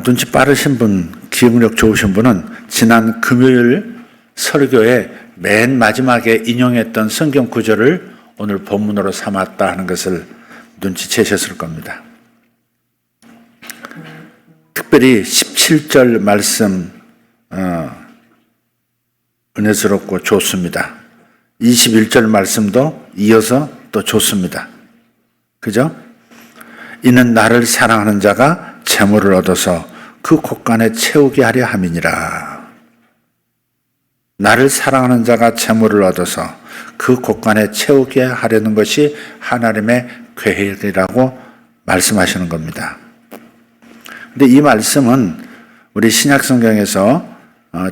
눈치 빠르신 분, 기억력 좋으신 분은 지난 금요일 설교에 맨 마지막에 인용했던 성경 구절을 오늘 본문으로 삼았다 하는 것을 눈치채셨을 겁니다. 특별히 17절 말씀 은혜스럽고 좋습니다. 21절 말씀도 이어서 또 좋습니다. 그죠? 이는 나를 사랑하는 자가 재물을 얻어서 그 곳간에 채우게 하려 함이니라. 나를 사랑하는 자가 재물을 얻어서 그 곳간에 채우게 하려는 것이 하나님의 계획이라고 말씀하시는 겁니다. 근데 이 말씀은 우리 신약성경에서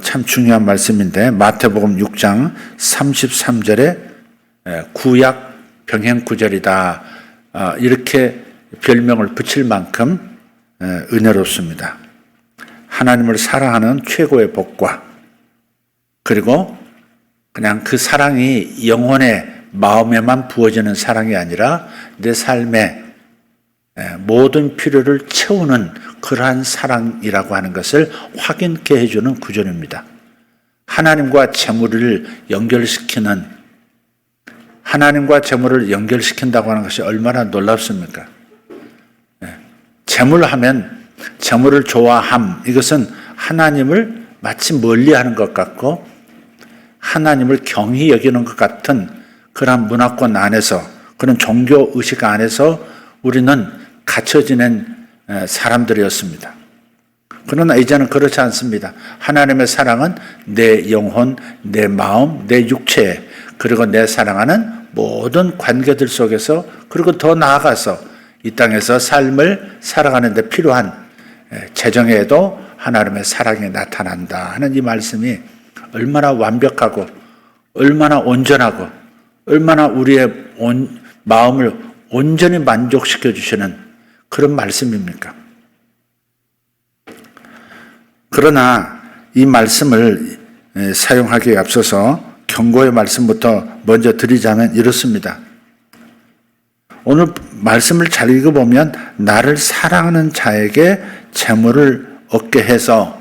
참 중요한 말씀인데 마태복음 6장 33절에 구약 병행 구절이다 이렇게 별명을 붙일 만큼 은혜롭습니다. 하나님을 사랑하는 최고의 복과 그리고 그냥 그 사랑이 영혼의 마음에만 부어지는 사랑이 아니라 내 삶의 모든 필요를 채우는 그러한 사랑이라고 하는 것을 확인케 해주는 구절입니다. 하나님과 재물을 연결시킨다고 하는 것이 얼마나 놀랍습니까? 재물하면 재물을 좋아함, 이것은 하나님을 마치 멀리하는 것 같고 하나님을 경히 여기는 것 같은 그런 문화권 안에서, 그런 종교 의식 안에서 우리는 갇혀 지낸 사람들이었습니다. 그러나 이제는 그렇지 않습니다. 하나님의 사랑은 내 영혼, 내 마음, 내 육체, 그리고 내 사랑하는 모든 관계들 속에서, 그리고 더 나아가서 이 땅에서 삶을 살아가는 데 필요한 재정에도 하나님의 사랑이 나타난다 하는 이 말씀이 얼마나 완벽하고 얼마나 온전하고 얼마나 우리의 마음을 온전히 만족시켜 주시는 그런 말씀입니까? 그러나 이 말씀을 사용하기에 앞서서 경고의 말씀부터 먼저 드리자면 이렇습니다. 오늘 말씀을 잘 읽어보면 나를 사랑하는 자에게 재물을 얻게 해서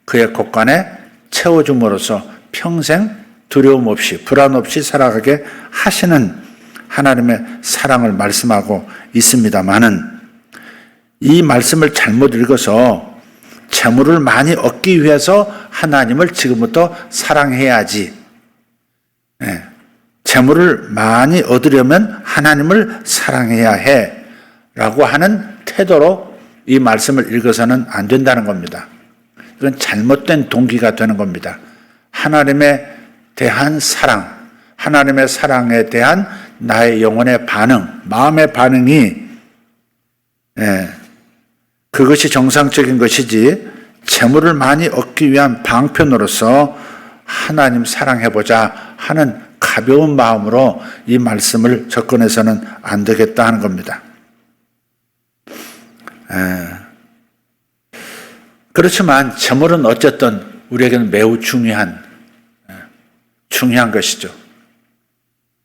그의 곳간에 채워줌으로써 평생 두려움 없이 불안 없이 살아가게 하시는 하나님의 사랑을 말씀하고 있습니다마는 이 말씀을 잘못 읽어서 재물을 많이 얻기 위해서 하나님을 지금부터 사랑해야지, 재물을 많이 얻으려면 하나님을 사랑해야 해 라고 하는 태도로 이 말씀을 읽어서는 안 된다는 겁니다. 이건 잘못된 동기가 되는 겁니다. 하나님에 대한 사랑, 하나님의 사랑에 대한 나의 영혼의 반응, 마음의 반응이 그것이 정상적인 것이지 재물을 많이 얻기 위한 방편으로서 하나님 사랑해보자 하는 가벼운 마음으로 이 말씀을 접근해서는 안 되겠다 하는 겁니다. 그렇지만 재물은 어쨌든 우리에게는 매우 중요한 것이죠.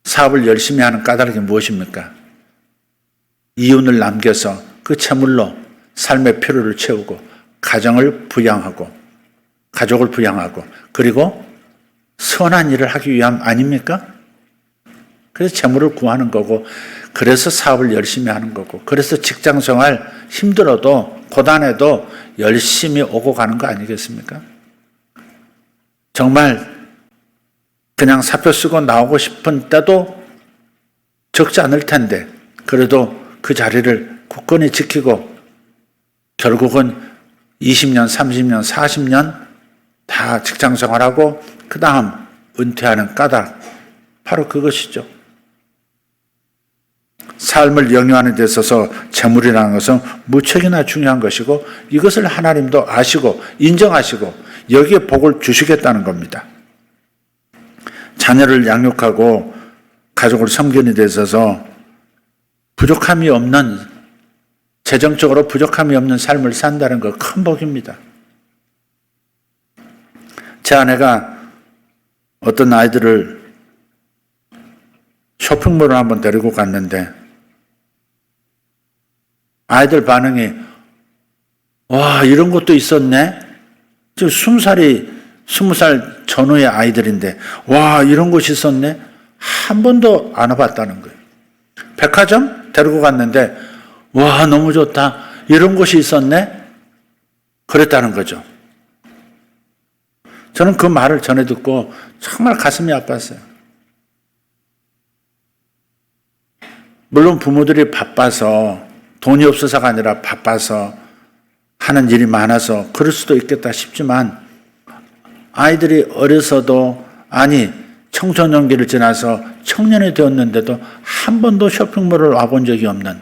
사업을 열심히 하는 까닭이 무엇입니까? 이윤을 남겨서 그 재물로 삶의 필요를 채우고 가족을 부양하고 그리고 선한 일을 하기 위함 아닙니까? 그래서 재물을 구하는 거고, 그래서 사업을 열심히 하는 거고, 그래서 직장생활 힘들어도 고단해도 열심히 오고 가는 거 아니겠습니까? 정말 그냥 사표 쓰고 나오고 싶은 때도 적지 않을 텐데 그래도 그 자리를 굳건히 지키고 결국은 20년, 30년, 40년 다 직장생활하고 그 다음 은퇴하는 까닭, 바로 그것이죠. 삶을 영위하는 데 있어서 재물이라는 것은 무척이나 중요한 것이고 이것을 하나님도 아시고 인정하시고 여기에 복을 주시겠다는 겁니다. 자녀를 양육하고 가족을 섬기는 데 있어서 부족함이 없는, 재정적으로 부족함이 없는 삶을 산다는 거 큰 복입니다. 제 아내가 어떤 아이들을 쇼핑몰을 한번 데리고 갔는데 아이들 반응이 와, 이런 것도 있었네? 지금 20살 전후의 아이들인데, 와, 이런 곳이 있었네? 한 번도 안 와봤다는 거예요. 백화점 데리고 갔는데, 와, 너무 좋다. 이런 곳이 있었네? 그랬다는 거죠. 저는 그 말을 전해 듣고 정말 가슴이 아팠어요. 물론 부모들이 바빠서, 돈이 없어서가 아니라 바빠서 하는 일이 많아서 그럴 수도 있겠다 싶지만, 아이들이 어려서도, 아니 청소년기를 지나서 청년이 되었는데도 한 번도 쇼핑몰을 와본 적이 없는,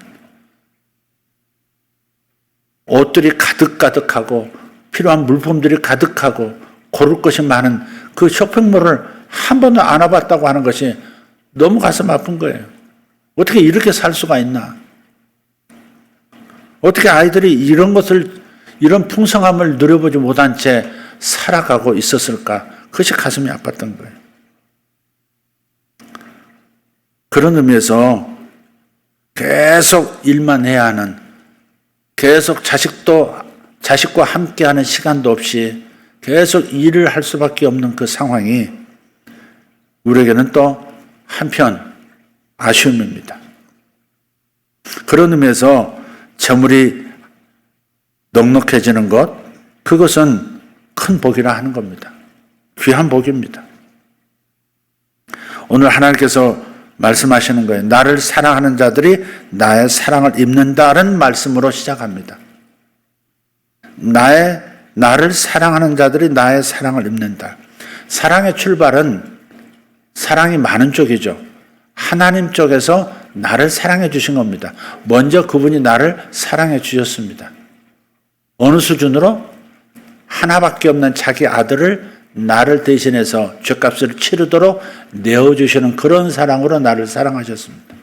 옷들이 가득가득하고 필요한 물품들이 가득하고 고를 것이 많은 그 쇼핑몰을 한 번도 안 와봤다고 하는 것이 너무 가슴 아픈 거예요. 어떻게 이렇게 살 수가 있나? 어떻게 아이들이 이런 것을, 이런 풍성함을 누려보지 못한 채 살아가고 있었을까? 그것이 가슴이 아팠던 거예요. 그런 의미에서 계속 일만 해야 하는, 계속 자식과 함께하는 시간도 없이 계속 일을 할 수밖에 없는 그 상황이 우리에게는 또 한편 아쉬움입니다. 그런 의미에서 재물이 넉넉해지는 것, 그것은 큰 복이라 하는 겁니다. 귀한 복입니다. 오늘 하나님께서 말씀하시는 거예요. 나를 사랑하는 자들이 나의 사랑을 입는다는 말씀으로 시작합니다. 나를 사랑하는 자들이 나의 사랑을 입는다. 사랑의 출발은 사랑이 많은 쪽이죠. 하나님 쪽에서 나를 사랑해 주신 겁니다. 먼저 그분이 나를 사랑해 주셨습니다. 어느 수준으로? 하나밖에 없는 자기 아들을 나를 대신해서 죗값을 치르도록 내어주시는 그런 사랑으로 나를 사랑하셨습니다.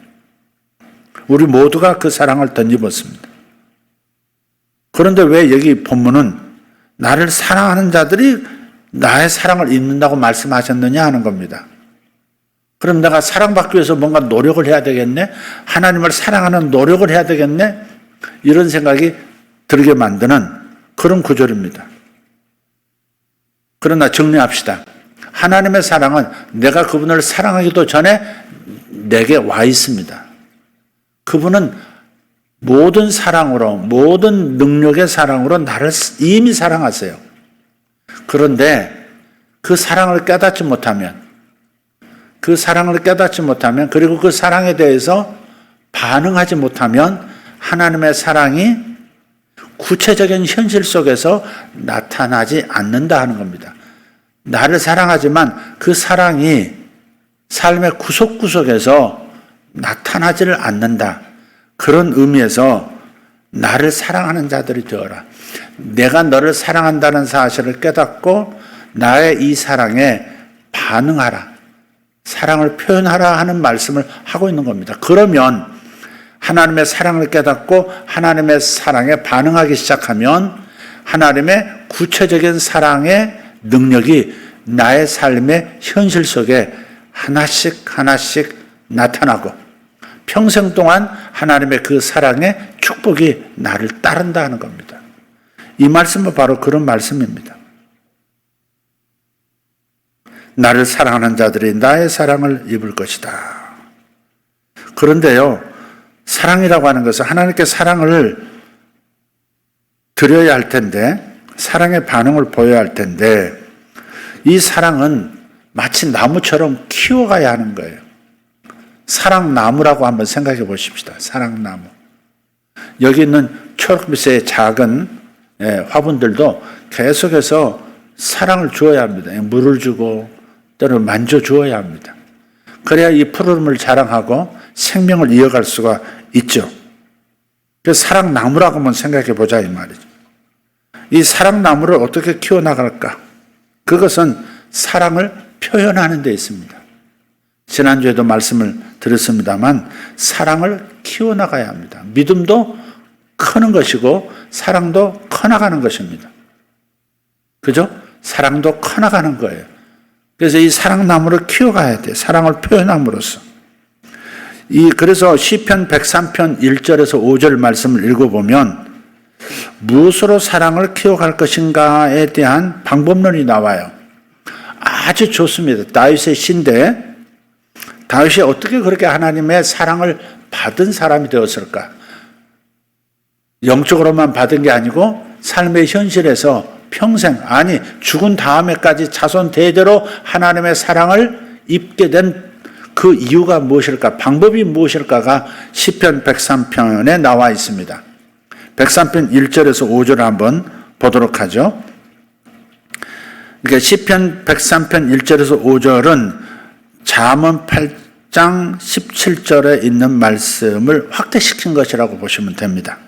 우리 모두가 그 사랑을 덧입었습니다. 그런데 왜 여기 본문은 나를 사랑하는 자들이 나의 사랑을 입는다고 말씀하셨느냐 하는 겁니다. 그럼 내가 사랑받기 위해서 뭔가 노력을 해야 되겠네? 하나님을 사랑하는 노력을 해야 되겠네? 이런 생각이 들게 만드는 그런 구절입니다. 그러나 정리합시다. 하나님의 사랑은 내가 그분을 사랑하기도 전에 내게 와 있습니다. 그분은 모든 사랑으로, 모든 능력의 사랑으로 나를 이미 사랑하세요. 그런데 그 사랑을 깨닫지 못하면, 그리고 그 사랑에 대해서 반응하지 못하면 하나님의 사랑이 구체적인 현실 속에서 나타나지 않는다 하는 겁니다. 나를 사랑하지만 그 사랑이 삶의 구석구석에서 나타나지를 않는다. 그런 의미에서 나를 사랑하는 자들이 되어라. 내가 너를 사랑한다는 사실을 깨닫고 나의 이 사랑에 반응하라. 사랑을 표현하라 하는 말씀을 하고 있는 겁니다. 그러면 하나님의 사랑을 깨닫고 하나님의 사랑에 반응하기 시작하면 하나님의 구체적인 사랑의 능력이 나의 삶의 현실 속에 하나씩 나타나고 평생 동안 하나님의 그 사랑의 축복이 나를 따른다 하는 겁니다. 이 말씀은 바로 그런 말씀입니다. 나를 사랑하는 자들이 나의 사랑을 입을 것이다. 그런데요, 사랑이라고 하는 것은 하나님께 사랑을 드려야 할 텐데, 사랑의 반응을 보여야 할 텐데, 이 사랑은 마치 나무처럼 키워가야 하는 거예요. 사랑나무라고 한번 생각해 보십시다. 사랑나무. 여기 있는 초록빛의 작은 화분들도 계속해서 사랑을 주어야 합니다. 물을 주고 때로는 만져주어야 합니다. 그래야 이 푸르름을 자랑하고 생명을 이어갈 수가 있죠. 그래서 사랑나무라고 한번 생각해 보자 이 말이죠. 이 사랑나무를 어떻게 키워나갈까? 그것은 사랑을 표현하는 데 있습니다. 지난주에도 말씀을 드렸습니다만 사랑을 키워나가야 합니다. 믿음도 크는 것이고 사랑도 커나가는 것입니다. 그죠? 사랑도 커나가는 거예요. 그래서 이 사랑나무를 키워가야 돼. 사랑을 표현함으로써. 그래서 시편 103편 1절에서 5절 말씀을 읽어보면 무엇으로 사랑을 키워갈 것인가에 대한 방법론이 나와요. 아주 좋습니다. 다윗의 시인데 다윗이 어떻게 그렇게 하나님의 사랑을 받은 사람이 되었을까? 영적으로만 받은 게 아니고 삶의 현실에서 평생, 아니 죽은 다음에까지 자손 대대로 하나님의 사랑을 입게 된 그 이유가 무엇일까? 방법이 무엇일까가 시편 103편에 나와 있습니다. 103편 1절에서 5절을 한번 보도록 하죠. 그러니까 시편 103편 1절에서 5절은 잠언 8장 17절에 있는 말씀을 확대시킨 것이라고 보시면 됩니다.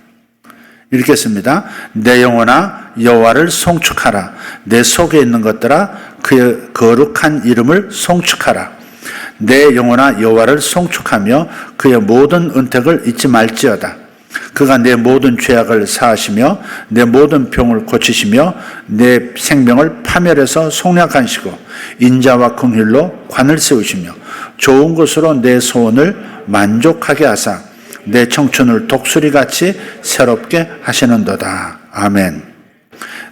읽겠습니다. 내 영혼아 여호와를 송축하라. 내 속에 있는 것들아 그의 거룩한 이름을 송축하라. 내 영혼아 여호와를 송축하며 그의 모든 은택을 잊지 말지어다. 그가 내 모든 죄악을 사하시며 내 모든 병을 고치시며 내 생명을 파멸해서 속량하시고 인자와 긍휼로 관을 세우시며 좋은 것으로 내 소원을 만족하게 하사 내 청춘을 독수리같이 새롭게 하시는도다. 아멘.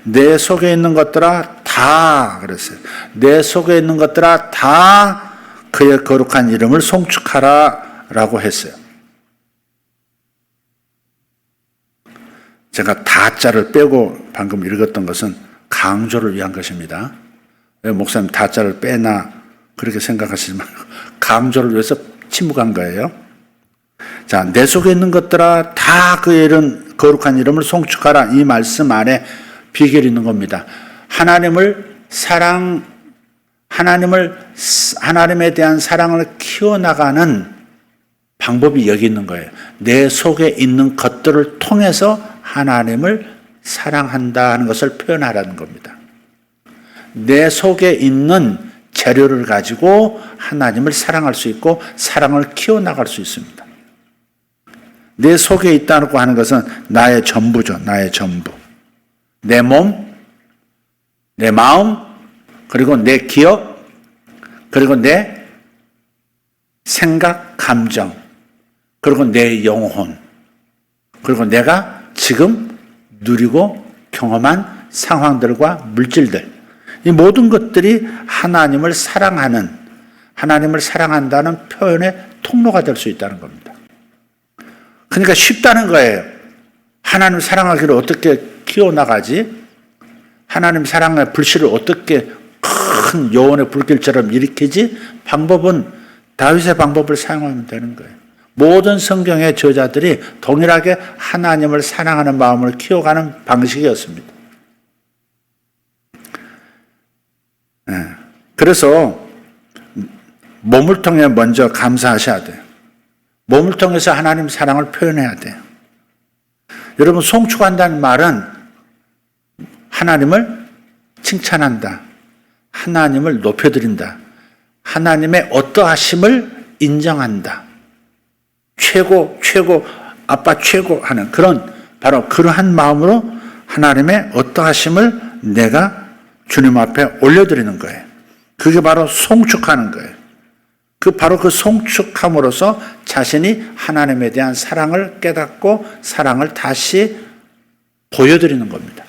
내 속에 있는 것들아 다 그랬어요. 내 속에 있는 것들아 다 그의 거룩한 이름을 송축하라 라고 했어요. 제가 다자를 빼고 방금 읽었던 것은 강조를 위한 것입니다. 왜 목사님 다자를 빼나 그렇게 생각하시지 말고 강조를 위해서 침묵한 거예요. 자, 내 속에 있는 것들아 다 그의 이름, 거룩한 이름을 송축하라. 이 말씀 안에 비결이 있는 겁니다. 하나님에 대한 사랑을 키워나가는 방법이 여기 있는 거예요. 내 속에 있는 것들을 통해서 하나님을 사랑한다는 것을 표현하라는 겁니다. 내 속에 있는 재료를 가지고 하나님을 사랑할 수 있고 사랑을 키워나갈 수 있습니다. 내 속에 있다고 하는 것은 나의 전부죠. 나의 전부. 내 몸, 내 마음, 그리고 내 기억, 그리고 내 생각, 감정, 그리고 내 영혼, 그리고 내가 지금 누리고 경험한 상황들과 물질들, 이 모든 것들이 하나님을 사랑한다는 표현의 통로가 될 수 있다는 겁니다. 그러니까 쉽다는 거예요. 하나님 사랑하기를 어떻게 키워나가지? 하나님 사랑의 불씨를 어떻게 큰 여원의 불길처럼 일으키지? 방법은 다윗의 방법을 사용하면 되는 거예요. 모든 성경의 저자들이 동일하게 하나님을 사랑하는 마음을 키워가는 방식이었습니다. 그래서 몸을 통해 먼저 감사하셔야 돼요. 몸을 통해서 하나님 사랑을 표현해야 돼요. 여러분, 송축한다는 말은 하나님을 칭찬한다. 하나님을 높여드린다. 하나님의 어떠하심을 인정한다. 최고, 아빠 최고 하는 바로 그러한 마음으로 하나님의 어떠하심을 내가 주님 앞에 올려드리는 거예요. 그게 바로 송축하는 거예요. 바로 그 송축함으로써 자신이 하나님에 대한 사랑을 깨닫고 사랑을 다시 보여드리는 겁니다.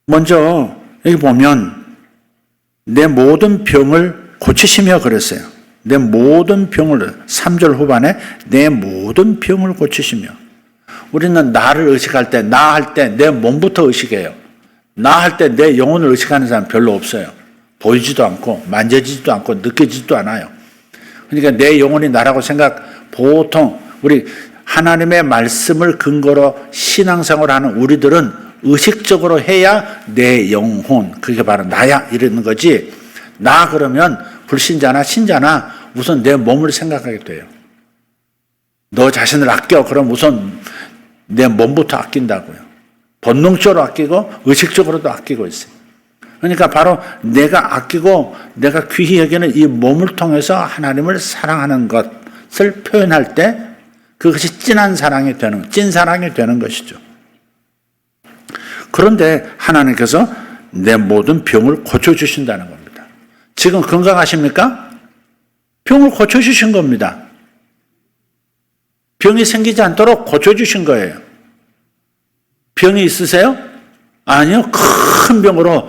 먼저 여기 보면 내 모든 병을 고치시며 그랬어요. 내 모든 병을 3절 후반에 내 모든 병을 고치시며. 우리는 나를 의식할 때, 나 할 때 내 몸부터 의식해요. 나 할 때 내 영혼을 의식하는 사람 별로 없어요. 보이지도 않고 만져지지도 않고 느껴지지도 않아요. 그러니까 내 영혼이 나라고 보통 우리 하나님의 말씀을 근거로 신앙생활을 하는 우리들은 의식적으로 해야 내 영혼, 그게 바로 나야 이러는 거지. 나 그러면 불신자나 신자나 우선 내 몸을 생각하게 돼요. 너 자신을 아껴. 그럼 우선 내 몸부터 아낀다고요. 본능적으로 아끼고 의식적으로도 아끼고 있어요. 그러니까 바로 내가 아끼고 내가 귀히 여기는 이 몸을 통해서 하나님을 사랑하는 것을 표현할 때 그것이 찐 사랑이 되는 것이죠. 그런데 하나님께서 내 모든 병을 고쳐주신다는 겁니다. 지금 건강하십니까? 병을 고쳐주신 겁니다. 병이 생기지 않도록 고쳐주신 거예요. 병이 있으세요? 아니요. 큰 병으로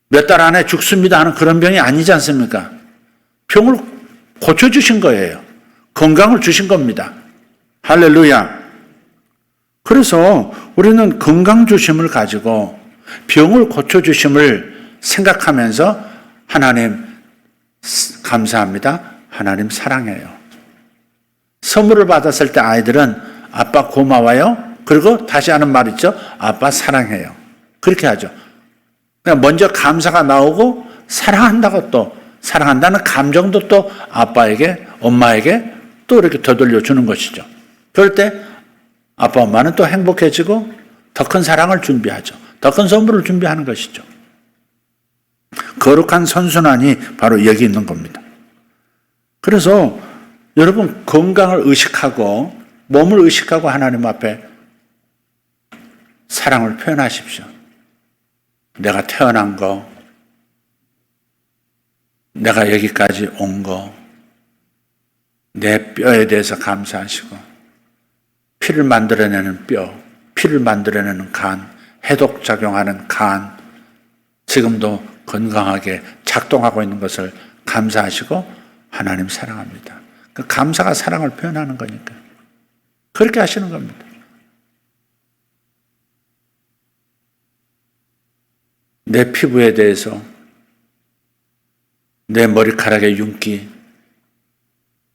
몇 달 안에 죽습니다 하는 그런 병이 아니지 않습니까? 병을 고쳐주신 거예요. 건강을 주신 겁니다. 할렐루야. 그래서 우리는 건강 주심을 가지고 병을 고쳐주심을 생각하면서 하나님 감사합니다. 하나님 사랑해요. 선물을 받았을 때 아이들은 아빠 고마워요. 그리고 다시 하는 말 있죠. 아빠 사랑해요. 그렇게 하죠. 그냥 먼저 감사가 나오고 사랑한다고 또 사랑한다는 감정도 또 아빠에게 엄마에게 또 이렇게 되돌려 주는 것이죠. 그럴 때 아빠 엄마는 또 행복해지고 더 큰 사랑을 준비하죠. 더 큰 선물을 준비하는 것이죠. 거룩한 선순환이 바로 여기 있는 겁니다. 그래서 여러분 건강을 의식하고 몸을 의식하고 하나님 앞에 사랑을 표현하십시오. 내가 태어난 거, 내가 여기까지 온 거, 내 뼈에 대해서 감사하시고 피를 만들어내는 뼈, 피를 만들어내는 간, 해독작용하는 간, 지금도 건강하게 작동하고 있는 것을 감사하시고 하나님 사랑합니다. 그 감사가 사랑을 표현하는 거니까 그렇게 하시는 겁니다. 내 피부에 대해서 내 머리카락의 윤기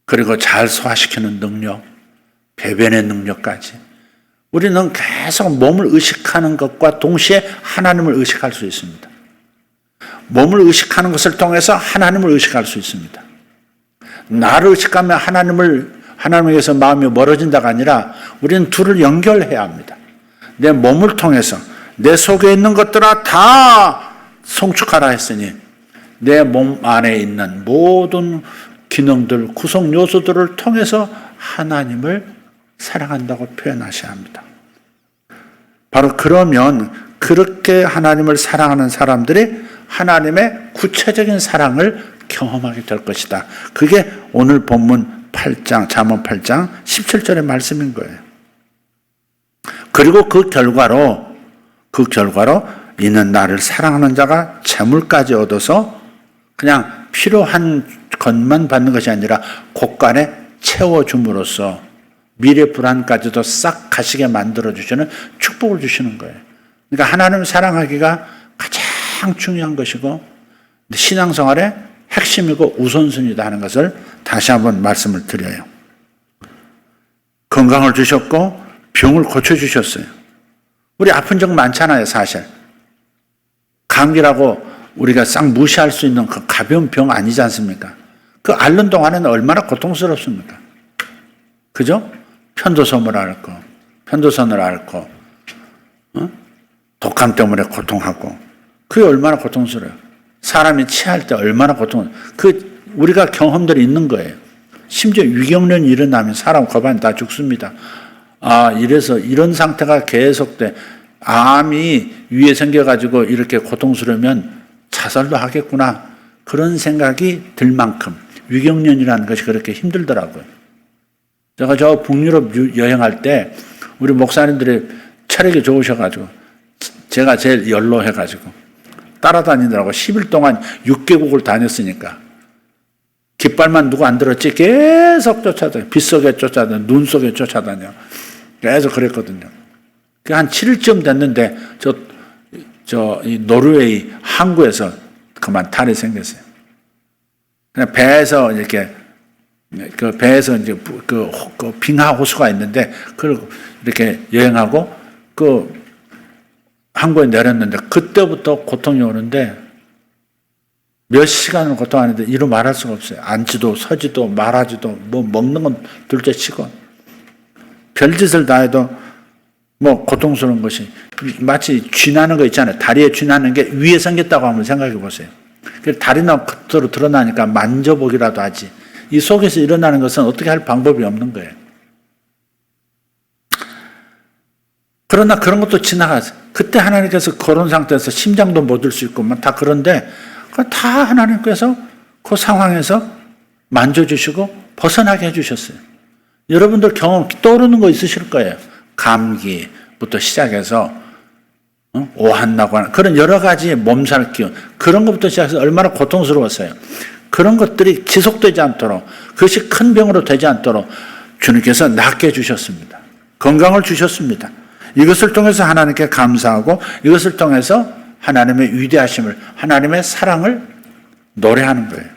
그리고 잘 소화시키는 능력, 배변의 능력까지 우리는 계속 몸을 의식하는 것과 동시에 하나님을 의식할 수 있습니다. 몸을 의식하는 것을 통해서 하나님을 의식할 수 있습니다. 나를 의식하면 하나님에게서 마음이 멀어진다가 아니라 우리는 둘을 연결해야 합니다. 내 몸을 통해서 내 속에 있는 것들아 다 성축하라 했으니 내 몸 안에 있는 모든 기능들, 구성 요소들을 통해서 하나님을 사랑한다고 표현하셔야 합니다. 바로 그러면 그렇게 하나님을 사랑하는 사람들이 하나님의 구체적인 사랑을 경험하게 될 것이다. 그게 오늘 본문 8장, 잠언 8장 17절의 말씀인 거예요. 그리고 그 결과로 이는 나를 사랑하는 자가 재물까지 얻어서 그냥 필요한 것만 받는 것이 아니라 곳간에 채워줌으로써 미래 불안까지도 싹 가시게 만들어주시는 축복을 주시는 거예요. 그러니까 하나님을 사랑하기가 가장 중요한 것이고 신앙생활의 핵심이고 우선순위다 하는 것을 다시 한번 말씀을 드려요. 건강을 주셨고 병을 고쳐주셨어요. 우리 아픈 적 많잖아요, 사실. 감기라고 우리가 싹 무시할 수 있는 그 가벼운 병 아니지 않습니까? 그 앓는 동안에는 얼마나 고통스럽습니까? 그죠? 편도선을 앓고, 독감 때문에 고통하고, 그게 얼마나 고통스러워요. 사람이 체할 때 얼마나 우리가 경험들이 있는 거예요. 심지어 위경련이 일어나면 사람 거반이 다 죽습니다. 이래서 이런 상태가 계속돼. 암이 위에 생겨가지고 이렇게 고통스러우면 자살도 하겠구나. 그런 생각이 들 만큼 위경련이라는 것이 그렇게 힘들더라고요. 제가 저 북유럽 여행할 때 우리 목사님들이 체력이 좋으셔가지고 제가 제일 연로해가지고 따라다니느라고 10일 동안 6개국을 다녔으니까 깃발만 누구 안 들었지 계속 쫓아다녀. 빗속에 쫓아다녀. 눈 속에 쫓아다녀. 계속 그랬거든요. 한 7일쯤 됐는데 이 노르웨이 항구에서 그만 탈이 생겼어요. 그냥 배에서 이렇게 그 배에서 이제 그 빙하 호수가 있는데 그리고 이렇게 여행하고 그 항구에 내렸는데 그때부터 고통이 오는데 몇 시간을 고통하는데 이루 말할 수가 없어요. 앉지도 서지도 말하지도 뭐 먹는 건 둘째치고 별짓을 다 해도 뭐 고통스러운 것이 마치 쥐나는 거 있잖아요. 다리에 쥐나는 게 위에 생겼다고 한번 생각해 보세요. 다리나 겉으로 드러나니까 만져보기라도 하지. 이 속에서 일어나는 것은 어떻게 할 방법이 없는 거예요. 그러나 그런 것도 지나가서 그때 하나님께서 그런 상태에서 심장도 못 들 수 있고 다 그런데 다 하나님께서 그 상황에서 만져주시고 벗어나게 해주셨어요. 여러분들 경험 떠오르는 거 있으실 거예요. 감기부터 시작해서 오한나고 그런 여러 가지 몸살 기운 그런 것부터 시작해서 얼마나 고통스러웠어요. 그런 것들이 지속되지 않도록 그것이 큰 병으로 되지 않도록 주님께서 낫게 해주셨습니다. 건강을 주셨습니다. 이것을 통해서 하나님께 감사하고 이것을 통해서 하나님의 위대하심을 하나님의 사랑을 노래하는 거예요.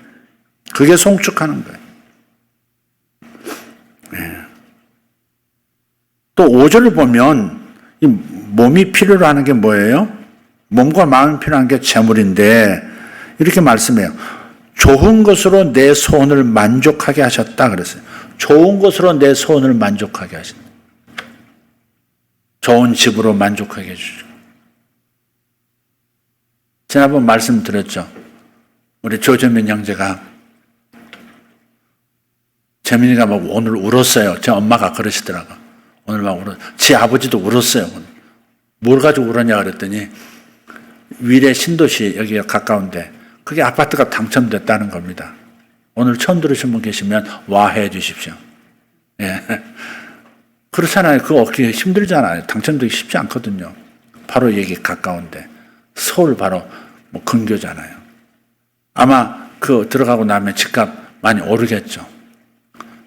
그게 송축하는 거예요. 네. 또 5절을 보면 이 몸이 필요로 하는 게 뭐예요? 몸과 마음이 필요한 게 재물인데 이렇게 말씀해요. 좋은 것으로 내 소원을 만족하게 하셨다 그랬어요. 좋은 것으로 내 소원을 만족하게 하신다. 좋은 집으로 만족하게 해주시고. 지난번 말씀드렸죠. 우리 조재민 형제가 재민이가 막 오늘 울었어요. 제 엄마가 그러시더라고. 오늘 막 울었어요. 제 아버지도 울었어요. 뭘 가지고 울었냐 그랬더니 위례 신도시 여기가 가까운데 그게 아파트가 당첨됐다는 겁니다. 오늘 처음 들으신 분 계시면 와해 주십시오. 예. 그렇잖아요. 그거 얻기 힘들잖아요. 당첨되기 쉽지 않거든요. 바로 여기 가까운데. 서울 바로 뭐 근교잖아요. 아마 그 들어가고 나면 집값 많이 오르겠죠.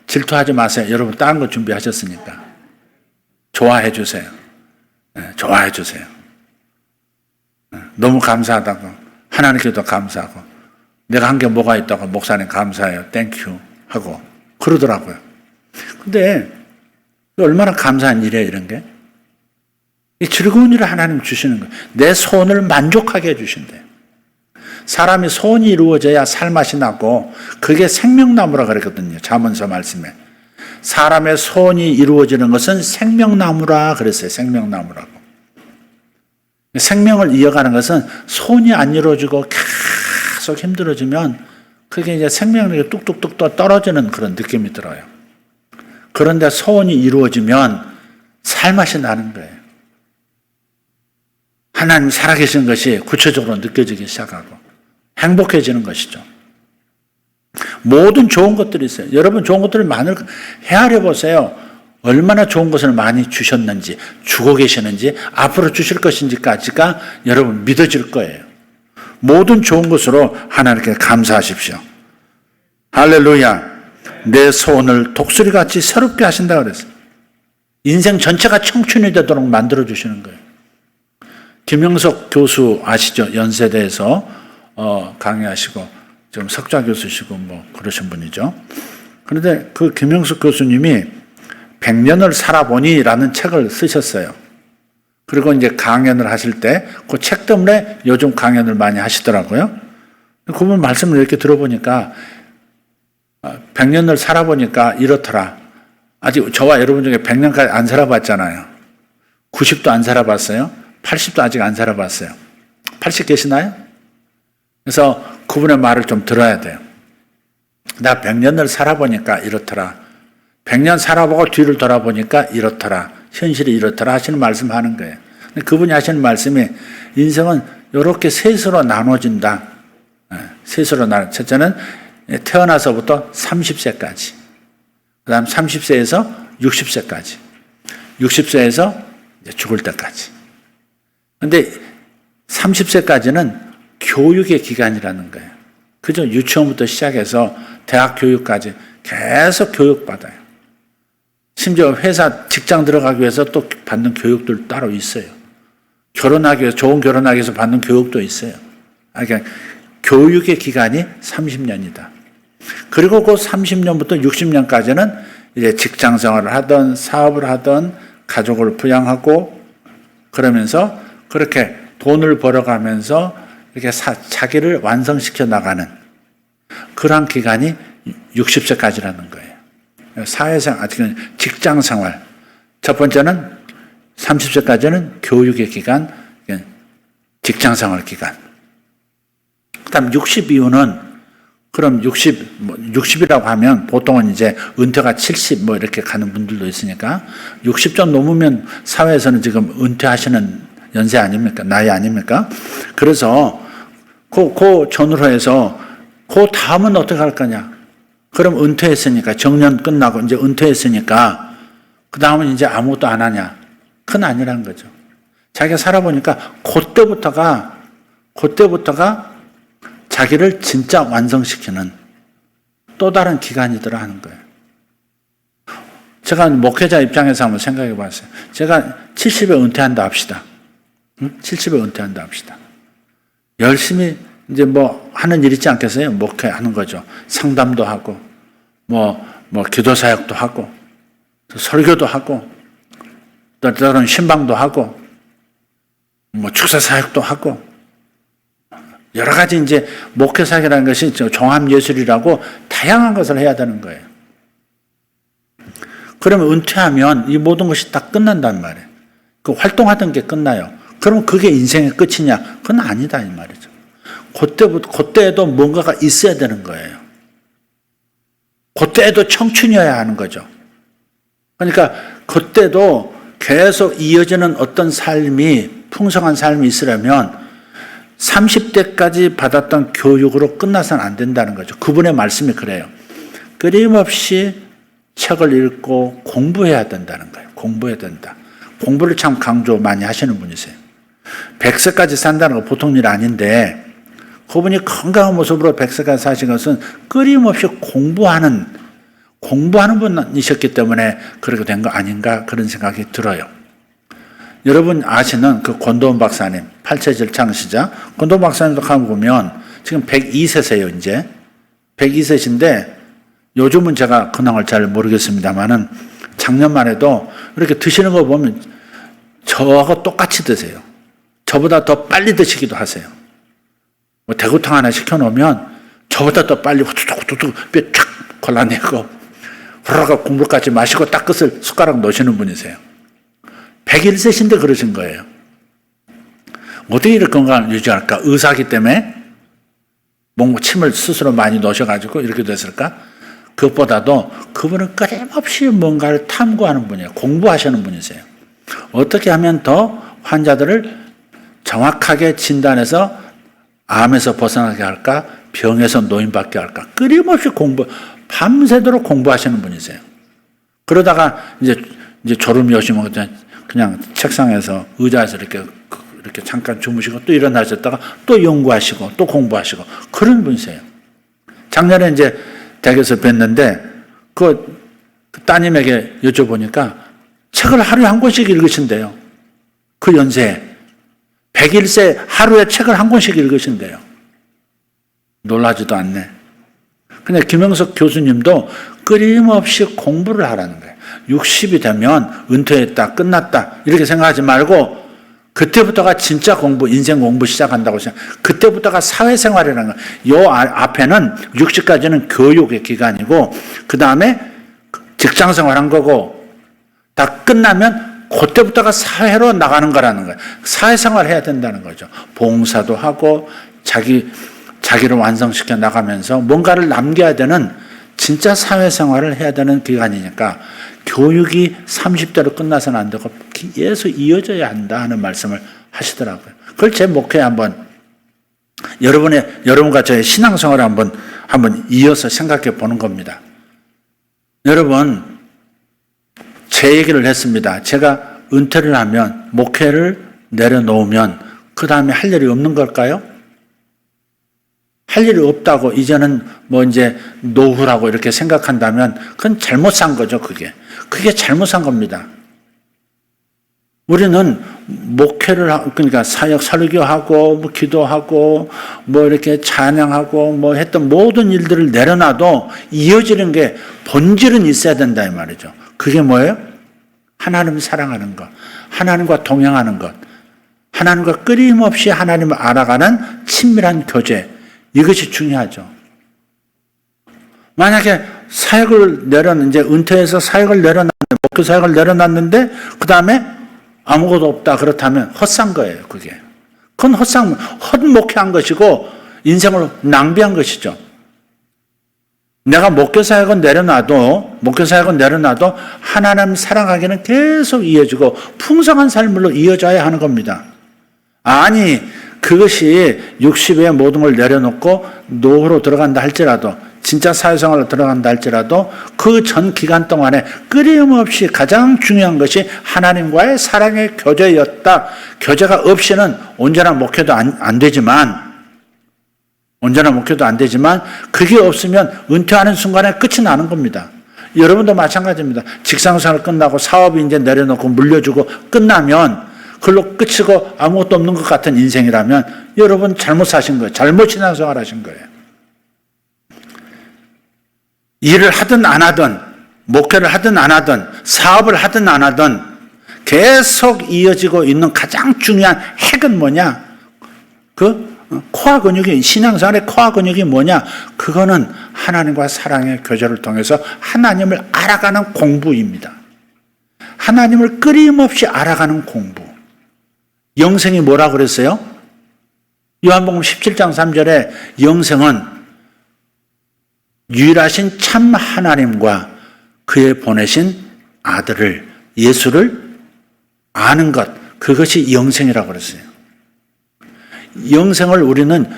질투하지 마세요. 여러분 다른 거 준비하셨으니까. 좋아해 주세요. 네, 좋아해 주세요. 네, 너무 감사하다고. 하나님께도 감사하고. 내가 한 게 뭐가 있다고 목사님 감사해요. 땡큐 하고 그러더라고요. 근데 얼마나 감사한 일이에요, 이런 게. 이 즐거운 일을 하나님 주시는 거예요. 내 소원을 만족하게 해주신대요. 사람이 소원이 이루어져야 살맛이 나고 그게 생명나무라 그랬거든요. 잠언서 말씀에. 사람의 소원이 이루어지는 것은 생명나무라 그랬어요. 생명나무라고. 생명을 이어가는 것은 소원이 안 이루어지고 계속 힘들어지면 그게 이제 생명력이 뚝뚝뚝 떨어지는 그런 느낌이 들어요. 그런데 소원이 이루어지면 살맛이 나는 거예요. 하나님 살아계신 것이 구체적으로 느껴지기 시작하고 행복해지는 것이죠. 모든 좋은 것들이 있어요. 여러분 좋은 것들을 많이 헤아려 보세요. 얼마나 좋은 것을 많이 주셨는지, 주고 계시는지, 앞으로 주실 것인지까지가 여러분 믿어질 거예요. 모든 좋은 것으로 하나님께 감사하십시오. 할렐루야. 내 소원을 독수리같이 새롭게 하신다 그랬어요. 인생 전체가 청춘이 되도록 만들어주시는 거예요. 김영석 교수 아시죠? 연세대에서 강의하시고 지금 석좌 교수시고 뭐 그러신 분이죠. 그런데 그 김영석 교수님이 100년을 살아보니 라는 책을 쓰셨어요. 그리고 이제 강연을 하실 때 그 책 때문에 요즘 강연을 많이 하시더라고요. 그분 말씀을 이렇게 들어보니까 100년을 살아보니까 이렇더라. 아직 저와 여러분 중에 100년까지 안 살아봤잖아요. 90도 안 살아봤어요. 80도 아직 안 살아봤어요. 80 계시나요? 그래서 그분의 말을 좀 들어야 돼요. 나 100년을 살아보니까 이렇더라. 100년 살아보고 뒤를 돌아보니까 이렇더라. 현실이 이렇더라 하시는 말씀하는 거예요. 그분이 하시는 말씀이 인생은 이렇게 셋으로 나눠진다. 셋으로 첫째는 태어나서부터 30세까지. 그 다음 30세에서 60세까지. 60세에서 죽을 때까지. 근데 30세까지는 교육의 기간이라는 거예요. 그죠? 유치원부터 시작해서 대학 교육까지 계속 교육받아요. 심지어 회사, 직장 들어가기 위해서 또 받는 교육들 따로 있어요. 결혼하기 위해서, 좋은 결혼하기 위해서 받는 교육도 있어요. 그러니까 교육의 기간이 30년이다. 그리고 그 30년부터 60년까지는 이제 직장 생활을 하든 사업을 하든 가족을 부양하고 그러면서 그렇게 돈을 벌어가면서 이렇게 자기를 완성시켜 나가는 그러한 기간이 60세까지라는 거예요. 사회생활, 직장생활. 첫 번째는 30세까지는 교육의 기간, 직장생활 기간. 그 다음 60 이후는 그럼 60이라고 하면 보통은 이제 은퇴가 70 뭐 이렇게 가는 분들도 있으니까 60점 넘으면 사회에서는 지금 은퇴하시는 연세 아닙니까? 나이 아닙니까? 그래서 그 전후로 해서 그 다음은 어떻게 할 거냐? 그 그럼 은퇴했으니까, 정년 끝나고 이제 은퇴했으니까, 그 다음은 이제 아무것도 안 하냐? 그건 아니라는 거죠. 자기가 살아보니까, 그때부터가 자기를 진짜 완성시키는 또 다른 기간이더라 하는 거예요. 제가 목회자 입장에서 한번 생각해 봤어요. 제가 70에 은퇴한다 합시다. 70에 은퇴한다 합시다. 열심히 이제 뭐 하는 일 있지 않겠어요? 목회하는 거죠. 상담도 하고, 뭐 기도 사역도 하고, 설교도 하고, 또 다른 신방도 하고, 뭐 축사 사역도 하고, 여러 가지 이제 목회 사역이라는 것이 종합 예술이라고 다양한 것을 해야 되는 거예요. 그러면 은퇴하면 이 모든 것이 다 끝난단 말이에요. 그 활동하던 게 끝나요. 그러면 그게 인생의 끝이냐? 그건 아니다 이 말이죠. 그때에도 뭔가가 있어야 되는 거예요. 그때에도 청춘이어야 하는 거죠. 그러니까 그때도 계속 이어지는 어떤 삶이, 풍성한 삶이 있으려면 30대까지 받았던 교육으로 끝나서는 안 된다는 거죠. 그분의 말씀이 그래요. 끊임없이 책을 읽고 공부해야 된다는 거예요. 공부해야 된다. 공부를 참 강조 많이 하시는 분이세요. 100세까지 산다는 거 보통 일 아닌데, 그분이 건강한 모습으로 100세까지 사신 것은 끊임없이 공부하는 분이셨기 때문에 그렇게 된 거 아닌가, 그런 생각이 들어요. 여러분 아시는 그 권도원 박사님, 팔체질 창시자, 권도원 박사님도 가보면 지금 102세세요, 이제. 102세신데, 요즘은 제가 근황을 잘 모르겠습니다만은 작년만 해도 이렇게 드시는 거 보면 저하고 똑같이 드세요. 저보다 더 빨리 드시기도 하세요. 뭐 대구탕 하나 시켜놓으면 저보다 더 빨리 후두둑후두둑 뼈 쫙 골라내고 후루룩 국물까지 마시고 딱 끝을 숟가락 놓으시는 분이세요. 101세신데 그러신 거예요. 어떻게 이렇게 건강을 유지할까? 의사기 때문에 뭔가 침을 스스로 많이 넣으셔가지고 이렇게 됐을까? 그것보다도 그분은 끊임없이 뭔가를 탐구하는 분이에요. 공부하시는 분이세요. 어떻게 하면 더 환자들을 정확하게 진단해서 암에서 벗어나게 할까? 병에서 노인받게 할까? 끊임없이 밤새도록 공부하시는 분이세요. 그러다가 이제 졸음이 오시면 그냥 책상에서 의자에서 이렇게 잠깐 주무시고 또 일어나셨다가 또 연구하시고 또 공부하시고 그런 분이세요. 작년에 이제 댁에서 뵀는데 그 따님에게 여쭤보니까 책을 하루에 한 권씩 읽으신대요. 그 연세에. 101세 하루에 책을 한 권씩 읽으신대요. 놀라지도 않네. 근데 김영석 교수님도 끊임없이 공부를 하라는 거예요. 60이 되면 은퇴했다, 끝났다 이렇게 생각하지 말고 그때부터가 진짜 공부, 인생 공부 시작한다고 생각. 그때부터가 사회생활이라는 거예요. 요 앞에는 60까지는 교육의 기간이고 그 다음에 직장생활 한 거고 다 끝나면 그때부터가 사회로 나가는 거라는 거예요. 사회생활 해야 된다는 거죠. 봉사도 하고 자기를 완성시켜 나가면서 뭔가를 남겨야 되는 진짜 사회생활을 해야 되는 기간이니까 교육이 30대로 끝나서는 안 되고 계속 이어져야 한다 하는 말씀을 하시더라고요. 그걸 제 목회에 한번 여러분과 저의 신앙생활을 한번 이어서 생각해 보는 겁니다. 여러분, 제 얘기를 했습니다. 제가 은퇴를 하면 목회를 내려놓으면 그 다음에 할 일이 없는 걸까요? 할 일이 없다고 이제는 뭐 이제 노후라고 이렇게 생각한다면 그건 잘못 산 거죠, 그게. 그게 잘못 산 겁니다. 우리는 목회를 그러니까 사역 설교하고 뭐 기도하고 뭐 이렇게 찬양하고 뭐 했던 모든 일들을 내려놔도 이어지는 게 본질은 있어야 된다 이 말이죠. 그게 뭐예요? 하나님을 사랑하는 것, 하나님과 동행하는 것, 하나님과 끊임없이 하나님을 알아가는 친밀한 교제, 이것이 중요하죠. 만약에 사역을 이제 은퇴해서 사역을 목회 사역을 내려놨는데 그 다음에 아무것도 없다 그렇다면 헛산 거예요, 그게. 그건 헛목회한 것이고 인생을 낭비한 것이죠. 내가 목회 사역은 내려놔도 하나님 사랑하기는 계속 이어지고 풍성한 삶으로 이어져야 하는 겁니다. 아니, 그것이 60에 모든 걸 내려놓고 노후로 들어간다 할지라도 진짜 사회생활로 들어간다 할지라도 그 전 기간 동안에 끊임없이 가장 중요한 것이 하나님과의 사랑의 교제였다. 교제가 없이는 온전한 목회도 안 되지만 그게 없으면 은퇴하는 순간에 끝이 나는 겁니다. 여러분도 마찬가지입니다. 직장생활 끝나고 사업이 이제 내려놓고 물려주고 끝나면 그걸로 끝이고 아무것도 없는 것 같은 인생이라면 여러분 잘못 사신 거예요. 잘못 신앙생활 하신 거예요. 일을 하든 안 하든 목회를 하든 안 하든 사업을 하든 안 하든 계속 이어지고 있는 가장 중요한 핵은 뭐냐? 그 코어 근육이, 신앙생활의 코어 근육이 뭐냐? 그거는 하나님과 사랑의 교제를 통해서 하나님을 알아가는 공부입니다. 하나님을 끊임없이 알아가는 공부. 영생이 뭐라 그랬어요? 요한복음 17장 3절에 영생은 유일하신 참 하나님과 그의 보내신 아들을, 예수를 아는 것, 그것이 영생이라고 그랬어요. 영생을 우리는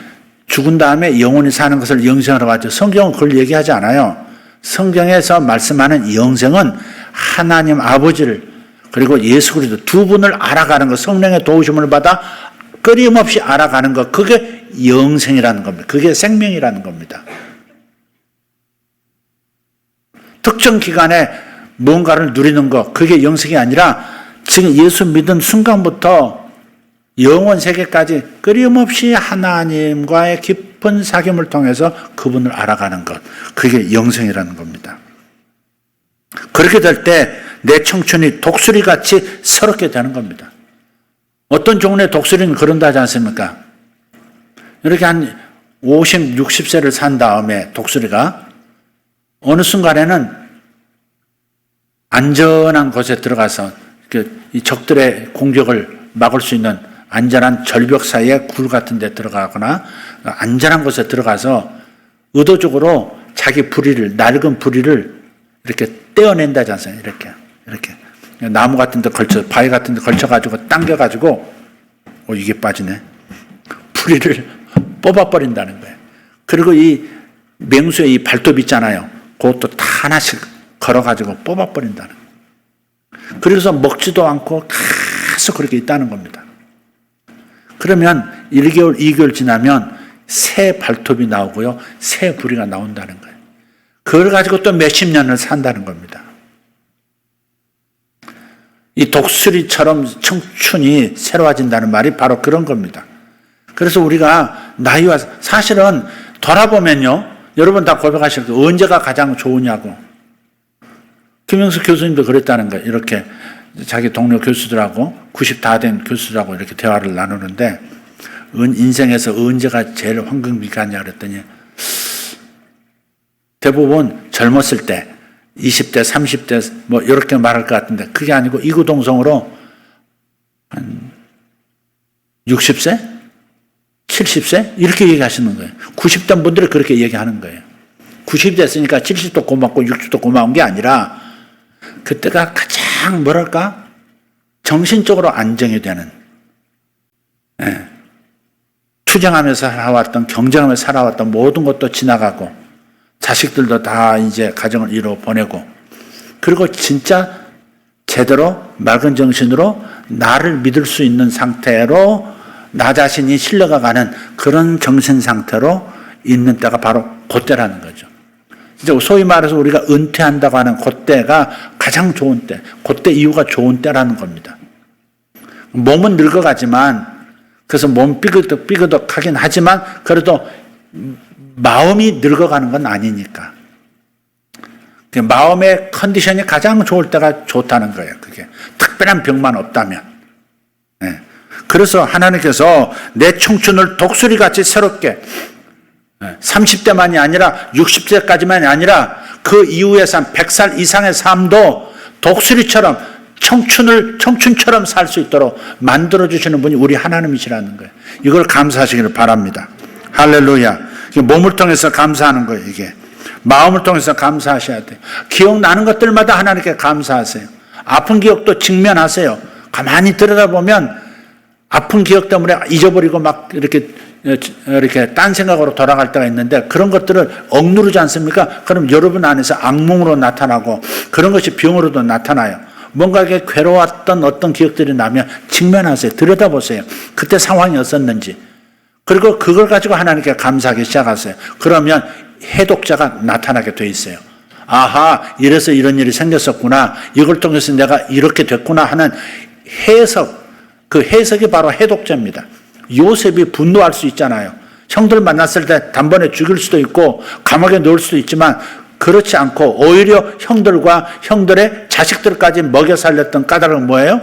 죽은 다음에 영원히 사는 것을 영생이라고 하죠. 성경은 그걸 얘기하지 않아요. 성경에서 말씀하는 영생은 하나님 아버지를 그리고 예수 그리스도 두 분을 알아가는 것, 성령의 도우심을 받아 끊임없이 알아가는 것, 그게 영생이라는 겁니다. 그게 생명이라는 겁니다. 특정 기간에 뭔가를 누리는 것, 그게 영생이 아니라 지금 예수 믿은 순간부터 영원 세계까지 끊임없이 하나님과의 깊은 사귐을 통해서 그분을 알아가는 것, 그게 영생이라는 겁니다. 그렇게 될 때 내 청춘이 독수리같이 새롭게 되는 겁니다. 어떤 종류의 독수리는 그런다 하지 않습니까? 이렇게 한 50, 60세를 산 다음에 독수리가 어느 순간에는 안전한 곳에 들어가서 이 적들의 공격을 막을 수 있는 안전한 절벽 사이에 굴 같은 데 들어가거나 안전한 곳에 들어가서 의도적으로 자기 부리를, 낡은 부리를 이렇게 떼어낸다지 않습니까? 이렇게 나무 같은 데 걸쳐, 바위 같은 데 걸쳐가지고 당겨가지고 이게 빠지네. 부리를 뽑아버린다는 거예요. 그리고 이 맹수의 이 발톱 있잖아요. 그것도 다 하나씩 걸어가지고 뽑아버린다는 거예요. 그래서 먹지도 않고 계속 그렇게 있다는 겁니다. 그러면 1개월, 2개월 지나면 새 발톱이 나오고요. 새 부리가 나온다는 거예요. 그걸 가지고 또 몇십 년을 산다는 겁니다. 이 독수리처럼 청춘이 새로워진다는 말이 바로 그런 겁니다. 그래서 우리가 나이와 사실은 돌아보면요. 여러분 다 고백하실 때 언제가 가장 좋으냐고. 김영수 교수님도 그랬다는 거예요. 이렇게 자기 동료 교수들하고 90 다 된 교수들하고 이렇게 대화를 나누는데 인생에서 언제가 제일 황금기간이냐 그랬더니 대부분 젊었을 때 20대, 30대 뭐 이렇게 말할 것 같은데 그게 아니고 이구동성으로 한 60세? 70세? 이렇게 얘기하시는 거예요. 90대 분들이 그렇게 얘기하는 거예요. 90대 됐으니까 70도 고맙고 60도 고마운 게 아니라 그때가 가장 뭐랄까 정신적으로 안정이 되는 투쟁하면서 살아왔던 경쟁하면서 살아왔던 모든 것도 지나가고 자식들도 다 이제 가정을 이루어 보내고 그리고 진짜 제대로 맑은 정신으로 나를 믿을 수 있는 상태로 나 자신이 실려가가는 그런 정신 상태로 있는 때가 바로 그때라는 거죠. 이제 소위 말해서 우리가 은퇴한다고 하는 그때가 가장 좋은 때, 그때 이후가 좋은 때라는 겁니다. 몸은 늙어가지만 그래서 몸 삐그덕하긴 하지만 그래도 마음이 늙어가는 건 아니니까. 마음의 컨디션이 가장 좋을 때가 좋다는 거예요. 그게 특별한 병만 없다면. 네. 그래서 하나님께서 내 청춘을 독수리같이 새롭게 30대만이 아니라 60세까지만이 아니라 그 이후의 삶 100살 이상의 삶도 독수리처럼 청춘처럼 살 수 있도록 만들어주시는 분이 우리 하나님이시라는 거예요. 이걸 감사하시기를 바랍니다. 할렐루야. 몸을 통해서 감사하는 거예요. 이게 마음을 통해서 감사하셔야 돼요. 기억나는 것들마다 하나님께 감사하세요. 아픈 기억도 직면하세요. 가만히 들여다보면 아픈 기억 때문에 잊어버리고 막 이렇게 이렇게 딴 생각으로 돌아갈 때가 있는데 그런 것들을 억누르지 않습니까? 그럼 여러분 안에서 악몽으로 나타나고 그런 것이 병으로도 나타나요. 뭔가 이렇게 괴로웠던 어떤 기억들이 나면 직면하세요. 들여다보세요. 그때 상황이 어땠는지. 그리고 그걸 가지고 하나님께 감사하기 시작하세요. 그러면 해독자가 나타나게 돼 있어요. 아하, 이래서 이런 일이 생겼었구나. 이걸 통해서 내가 이렇게 됐구나 하는 해석, 그 해석이 바로 해독자입니다. 요셉이 분노할 수 있잖아요. 형들 만났을 때 단번에 죽일 수도 있고 감옥에 넣을 수도 있지만 그렇지 않고 오히려 형들과 형들의 자식들까지 먹여 살렸던 까닭은 뭐예요?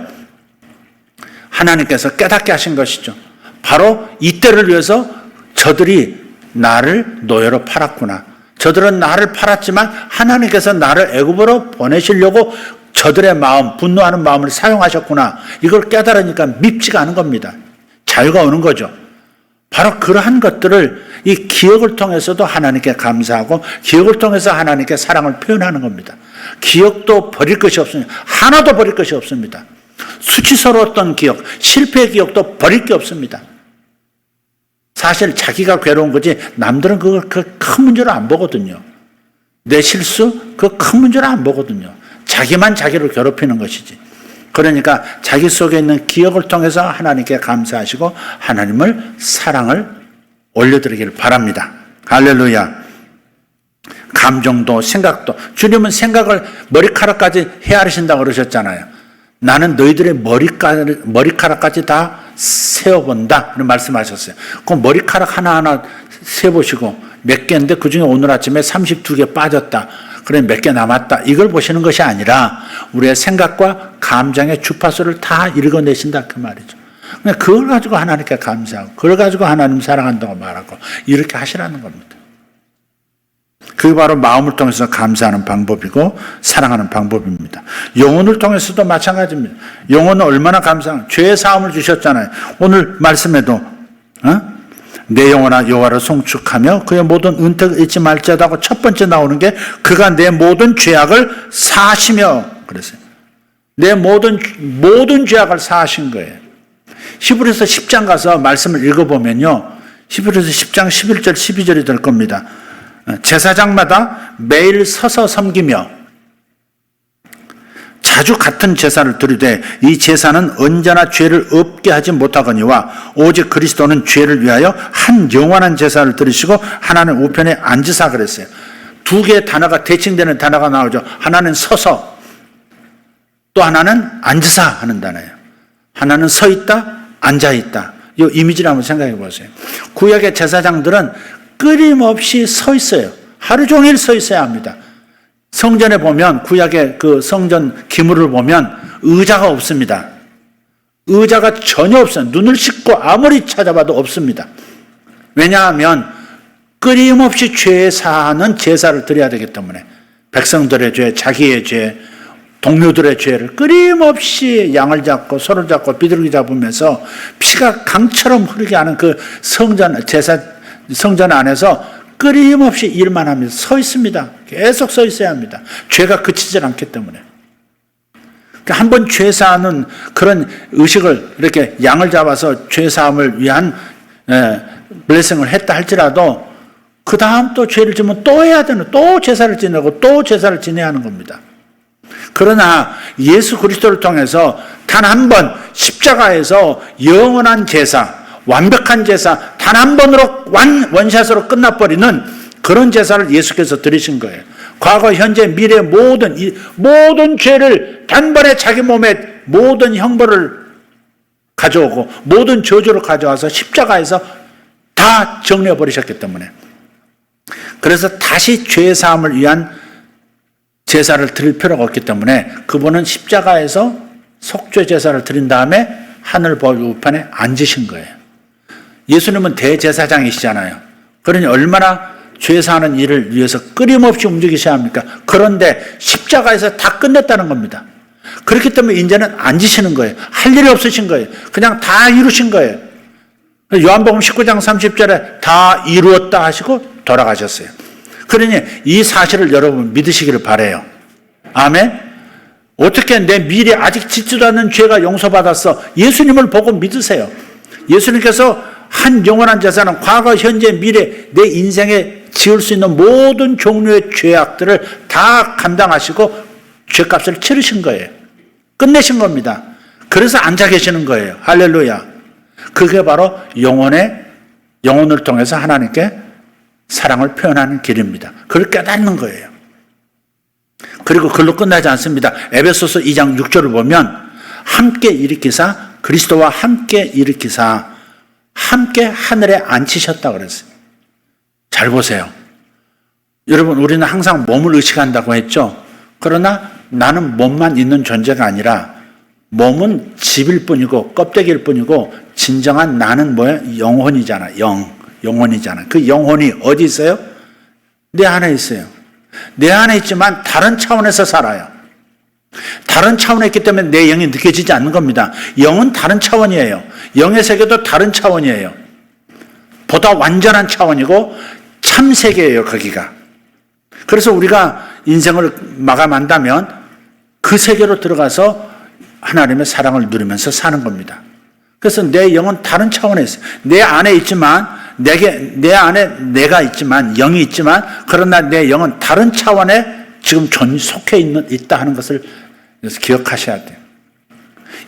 하나님께서 깨닫게 하신 것이죠. 바로 이때를 위해서 저들이 나를 노예로 팔았구나. 저들은 나를 팔았지만 하나님께서 나를 애굽으로 보내시려고 저들의 마음, 분노하는 마음을 사용하셨구나. 이걸 깨달으니까 밉지가 않은 겁니다. 자유가 오는 거죠. 바로 그러한 것들을 이 기억을 통해서도 하나님께 감사하고 기억을 통해서 하나님께 사랑을 표현하는 겁니다. 기억도 버릴 것이 없습니다. 하나도 버릴 것이 없습니다. 수치스러웠던 기억, 실패의 기억도 버릴 게 없습니다. 사실 자기가 괴로운 거지 남들은 그걸 그 큰 문제로 안 보거든요. 내 실수 그 큰 문제로 안 보거든요. 자기만 자기를 괴롭히는 것이지. 그러니까 자기 속에 있는 기억을 통해서 하나님께 감사하시고 하나님을 사랑을 올려드리길 바랍니다. 할렐루야. 감정도 생각도 주님은 생각을 머리카락까지 헤아리신다고 그러셨잖아요. 나는 너희들의 머리카락까지 다 세어본다 이런 말씀하셨어요. 그 머리카락 하나하나 세보시고 몇 개인데 그중에 오늘 아침에 32개 빠졌다. 그래 몇 개 남았다. 이걸 보시는 것이 아니라 우리의 생각과 감정의 주파수를 다 읽어내신다 그 말이죠. 그걸 가지고 하나님께 감사하고 그걸 가지고 하나님 사랑한다고 말하고 이렇게 하시라는 겁니다. 그게 바로 마음을 통해서 감사하는 방법이고 사랑하는 방법입니다. 영혼을 통해서도 마찬가지입니다. 영혼은 얼마나 감사한 죄의 사함을 주셨잖아요. 오늘 말씀에도 내 영혼아 여호와를 송축하며 그의 모든 은택을 잊지 말지어다 하고 첫 번째 나오는 게 그가 내 모든 죄악을 사하시며 그랬어요. 내 모든 죄악을 사하신 거예요. 히브리서 10장 가서 말씀을 읽어보면요. 히브리서 10장 11절 12절이 될 겁니다. 제사장마다 매일 서서 섬기며 자주 같은 제사를 드리되 이 제사는 언제나 죄를 없게 하지 못하거니와 오직 그리스도는 죄를 위하여 한 영원한 제사를 드리시고 하나는 우편에 앉으사 그랬어요. 두 개의 단어가 대칭되는 단어가 나오죠. 하나는 서서 또 하나는 앉으사 하는 단어예요. 하나는 서 있다, 앉아 있다. 이 이미지를 한번 생각해 보세요. 구약의 제사장들은 끊임없이 서 있어요. 하루 종일 서 있어야 합니다. 성전에 보면 구약의 그 성전 기물을 보면 의자가 없습니다. 의자가 전혀 없어요. 눈을 씻고 아무리 찾아봐도 없습니다. 왜냐하면 끊임없이 죄 사하는 제사를 드려야 되기 때문에 백성들의 죄, 자기의 죄, 동료들의 죄를 끊임없이 양을 잡고 소를 잡고 비둘기 잡으면서 피가 강처럼 흐르게 하는 그 성전 안에서 끊임없이 일만 하면서 서 있습니다. 계속 서 있어야 합니다. 죄가 그치질 않기 때문에. 한번 죄 사하는 그런 의식을 이렇게 양을 잡아서 죄 사함을 위한 블레싱을 했다 할지라도 그 다음 또 죄를 지면 또 해야 되는 또 제사를 지내고 또 제사를 지내야 하는 겁니다. 그러나 예수 그리스도를 통해서 단 한 번 십자가에서 영원한 제사, 완벽한 제사, 단 한 번으로 원샷으로 끝나버리는 그런 제사를 예수께서 드리신 거예요. 과거, 현재, 미래 모든 죄를 단번에 자기 몸에 모든 형벌을 가져오고 모든 저주를 가져와서 십자가에서 다 정리해 버리셨기 때문에 그래서 다시 죄 사함을 위한 제사를 드릴 필요가 없기 때문에 그분은 십자가에서 속죄 제사를 드린 다음에 하늘 보좌 우편에 앉으신 거예요. 예수님은 대제사장이시잖아요. 그러니 얼마나 죄 사하는 일을 위해서 끊임없이 움직이셔야 합니까? 그런데 십자가에서 다 끝냈다는 겁니다. 그렇기 때문에 이제는 앉으시는 거예요. 할 일이 없으신 거예요. 그냥 다 이루신 거예요. 요한복음 19장 30절에 다 이루었다 하시고 돌아가셨어요. 그러니 이 사실을 여러분 믿으시기를 바라요. 아멘. 어떻게 내 미래 아직 짓지도 않는 죄가 용서받았어. 예수님을 보고 믿으세요. 예수님께서 한 영원한 자산은 과거, 현재, 미래 내 인생에 지을 수 있는 모든 종류의 죄악들을 다 감당하시고 죄값을 치르신 거예요. 끝내신 겁니다. 그래서 앉아 계시는 거예요. 할렐루야. 그게 바로 영혼을 통해서 하나님께 사랑을 표현하는 길입니다. 그걸 깨닫는 거예요. 그리고 그걸로 끝나지 않습니다. 에베소서 2장 6절을 보면 함께 일으키사 그리스도와 함께 일으키사 함께 하늘에 앉히셨다고 그랬어요. 잘 보세요. 여러분, 우리는 항상 몸을 의식한다고 했죠. 그러나 나는 몸만 있는 존재가 아니라 몸은 집일 뿐이고 껍데기일 뿐이고 진정한 나는 뭐예요? 영혼이잖아. 영혼이잖아. 그 영혼이 어디 있어요? 내 안에 있어요. 내 안에 있지만 다른 차원에서 살아요. 다른 차원에 있기 때문에 내 영이 느껴지지 않는 겁니다. 영은 다른 차원이에요. 영의 세계도 다른 차원이에요. 보다 완전한 차원이고 참 세계예요, 거기가. 그래서 우리가 인생을 마감한다면 그 세계로 들어가서 하나님의 사랑을 누리면서 사는 겁니다. 그래서 내 영은 다른 차원에 있어요. 내 안에 있지만, 내 안에 내가 있지만, 영이 있지만, 그러나 내 영은 다른 차원에 지금 속해 있다 하는 것을 기억하셔야 돼요.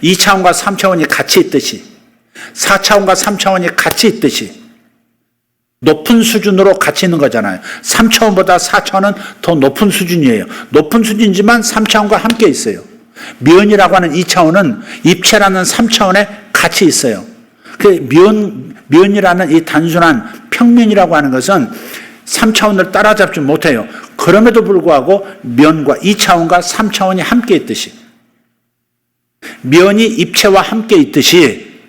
2차원과 3차원이 같이 있듯이, 4차원과 3차원이 같이 있듯이, 높은 수준으로 같이 있는 거잖아요. 3차원보다 4차원은 더 높은 수준이에요. 높은 수준이지만 3차원과 함께 있어요. 면이라고 하는 2차원은 입체라는 3차원에 같이 있어요. 그 면이라는 이 단순한 평면이라고 하는 것은 3차원을 따라잡지 못해요. 그럼에도 불구하고 면과 2차원과 3차원이 함께 있듯이, 면이 입체와 함께 있듯이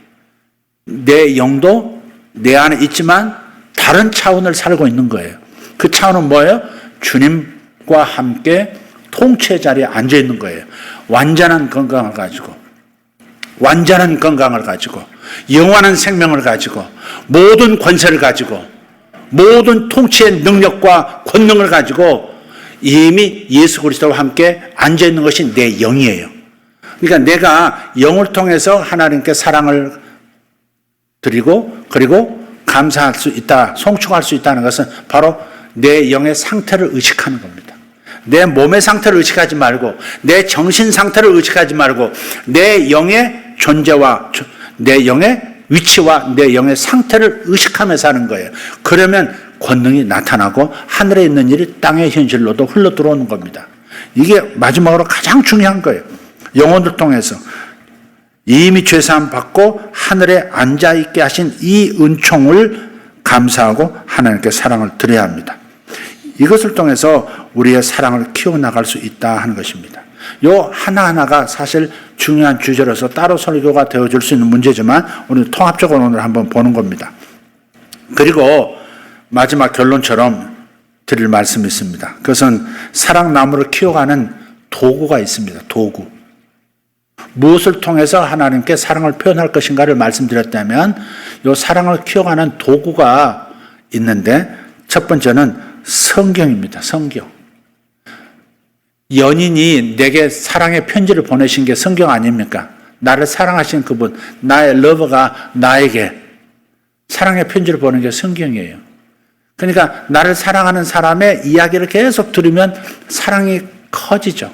내 영도 내 안에 있지만 다른 차원을 살고 있는 거예요. 그 차원은 뭐예요? 주님과 함께 통치의 자리에 앉아 있는 거예요. 완전한 건강을 가지고, 영원한 생명을 가지고, 모든 권세를 가지고, 모든 통치의 능력과 권능을 가지고 이미 예수 그리스도와 함께 앉아 있는 것이 내 영이에요. 그러니까 내가 영을 통해서 하나님께 사랑을 드리고 그리고 감사할 수 있다, 송축할 수 있다는 것은 바로 내 영의 상태를 의식하는 겁니다. 내 몸의 상태를 의식하지 말고, 내 정신 상태를 의식하지 말고, 내 영의 존재와 내 영의 위치와 내 영의 상태를 의식하면서 하는 거예요. 그러면 권능이 나타나고 하늘에 있는 일이 땅의 현실로도 흘러 들어오는 겁니다. 이게 마지막으로 가장 중요한 거예요. 영혼을 통해서 이미 죄사함 받고 하늘에 앉아있게 하신 이 은총을 감사하고 하나님께 사랑을 드려야 합니다. 이것을 통해서 우리의 사랑을 키워나갈 수 있다 하는 것입니다. 요 하나하나가 사실 중요한 주제로서 따로 설교가 되어줄 수 있는 문제지만 오늘 통합적으로 오늘 한번 보는 겁니다. 그리고 마지막 결론처럼 드릴 말씀이 있습니다. 그것은 사랑나무를 키워가는 도구가 있습니다. 도구. 무엇을 통해서 하나님께 사랑을 표현할 것인가를 말씀드렸다면 이 사랑을 키워가는 도구가 있는데 첫 번째는 성경입니다. 성경. 연인이 내게 사랑의 편지를 보내신 게 성경 아닙니까? 나를 사랑하신 그분, 나의 러버가 나에게 사랑의 편지를 보낸 게 성경이에요. 그러니까 나를 사랑하는 사람의 이야기를 계속 들으면 사랑이 커지죠.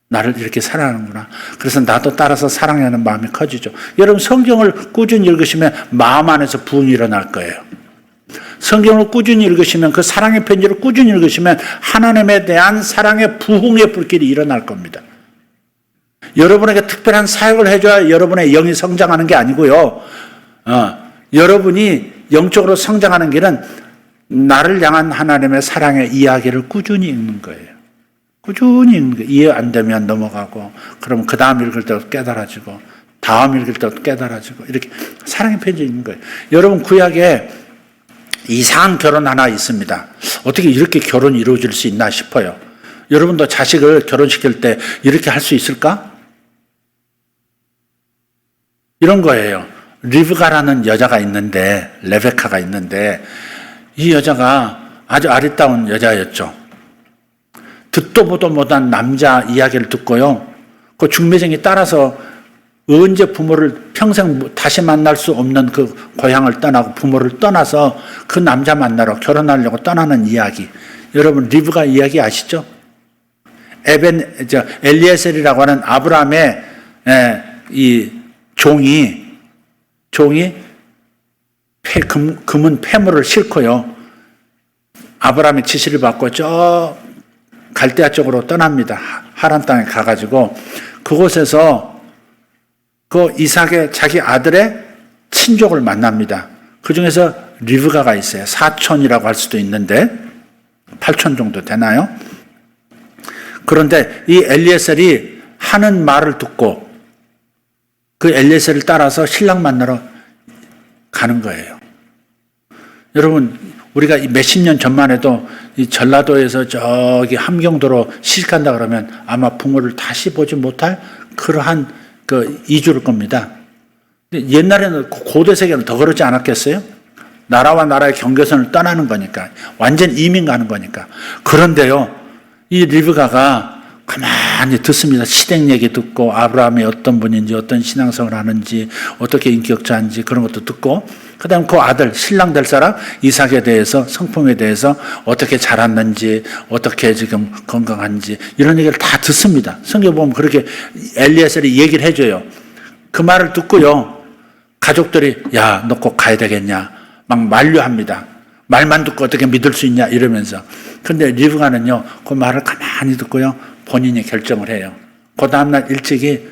나를 이렇게 사랑하는구나. 그래서 나도 따라서 사랑하는 마음이 커지죠. 여러분 성경을 꾸준히 읽으시면 마음 안에서 부흥이 일어날 거예요. 성경을 꾸준히 읽으시면, 그 사랑의 편지를 꾸준히 읽으시면 하나님에 대한 사랑의 부흥의 불길이 일어날 겁니다. 여러분에게 특별한 사역을 해줘야 여러분의 영이 성장하는 게 아니고요. 여러분이 영적으로 성장하는 길은 나를 향한 하나님의 사랑의 이야기를 꾸준히 읽는 거예요. 꾸준히 읽는 거예요. 이해 안 되면 넘어가고, 그러면 그 다음 읽을 때도 깨달아지고, 다음 읽을 때도 깨달아지고, 이렇게 사랑의 편지 읽는 거예요. 여러분 구약에 이상한 결혼 하나 있습니다. 어떻게 이렇게 결혼이 이루어질 수 있나 싶어요. 여러분도 자식을 결혼시킬 때 이렇게 할 수 있을까? 이런 거예요. 리브가라는 여자가 있는데, 레베카가 있는데, 이 여자가 아주 아리따운 여자였죠. 듣도 보도 못한 남자 이야기를 듣고요. 그 중매쟁이 따라서 언제 부모를 평생 다시 만날 수 없는 그 고향을 떠나고 부모를 떠나서 그 남자 만나러 결혼하려고 떠나는 이야기. 여러분 리브가 이야기 아시죠? 엘리에셀이라고 하는 아브라함의 이 종이 금은 폐물을 싣고요. 아브라함의 지시를 받고 저 갈대아 쪽으로 떠납니다. 하란 땅에 가가지고 그곳에서 그 이삭의 자기 아들의 친족을 만납니다. 그 중에서 리브가가 있어요. 사촌이라고 할 수도 있는데 8촌 정도 되나요? 그런데 이 엘리에셀이 하는 말을 듣고 그 엘리에셀을 따라서 신랑 만나러 가는 거예요. 여러분 우리가 몇십 년 전만 해도 이 전라도에서 저기 함경도로 시집간다 그러면 아마 부모를 다시 보지 못할 그러한 그 이주일 겁니다. 옛날에는 고대 세계는 더 그러지 않았겠어요? 나라와 나라의 경계선을 떠나는 거니까 완전 이민 가는 거니까. 그런데요 이 리브가가 가만히 듣습니다. 시댁 얘기 듣고 아브라함이 어떤 분인지 어떤 신앙생활을 하는지 어떻게 인격자인지 그런 것도 듣고 그 다음 그 아들 신랑 될 사람 이삭에 대해서 성품에 대해서 어떻게 자랐는지 어떻게 지금 건강한지 이런 얘기를 다 듣습니다. 성경 보면 그렇게 엘리에셀이 얘기를 해줘요. 그 말을 듣고요 가족들이 야 너 꼭 가야 되겠냐 막 만류합니다. 말만 듣고 어떻게 믿을 수 있냐 이러면서. 그런데 리브가는요 그 말을 가만히 듣고요 본인이 결정을 해요. 그 다음날 일찍이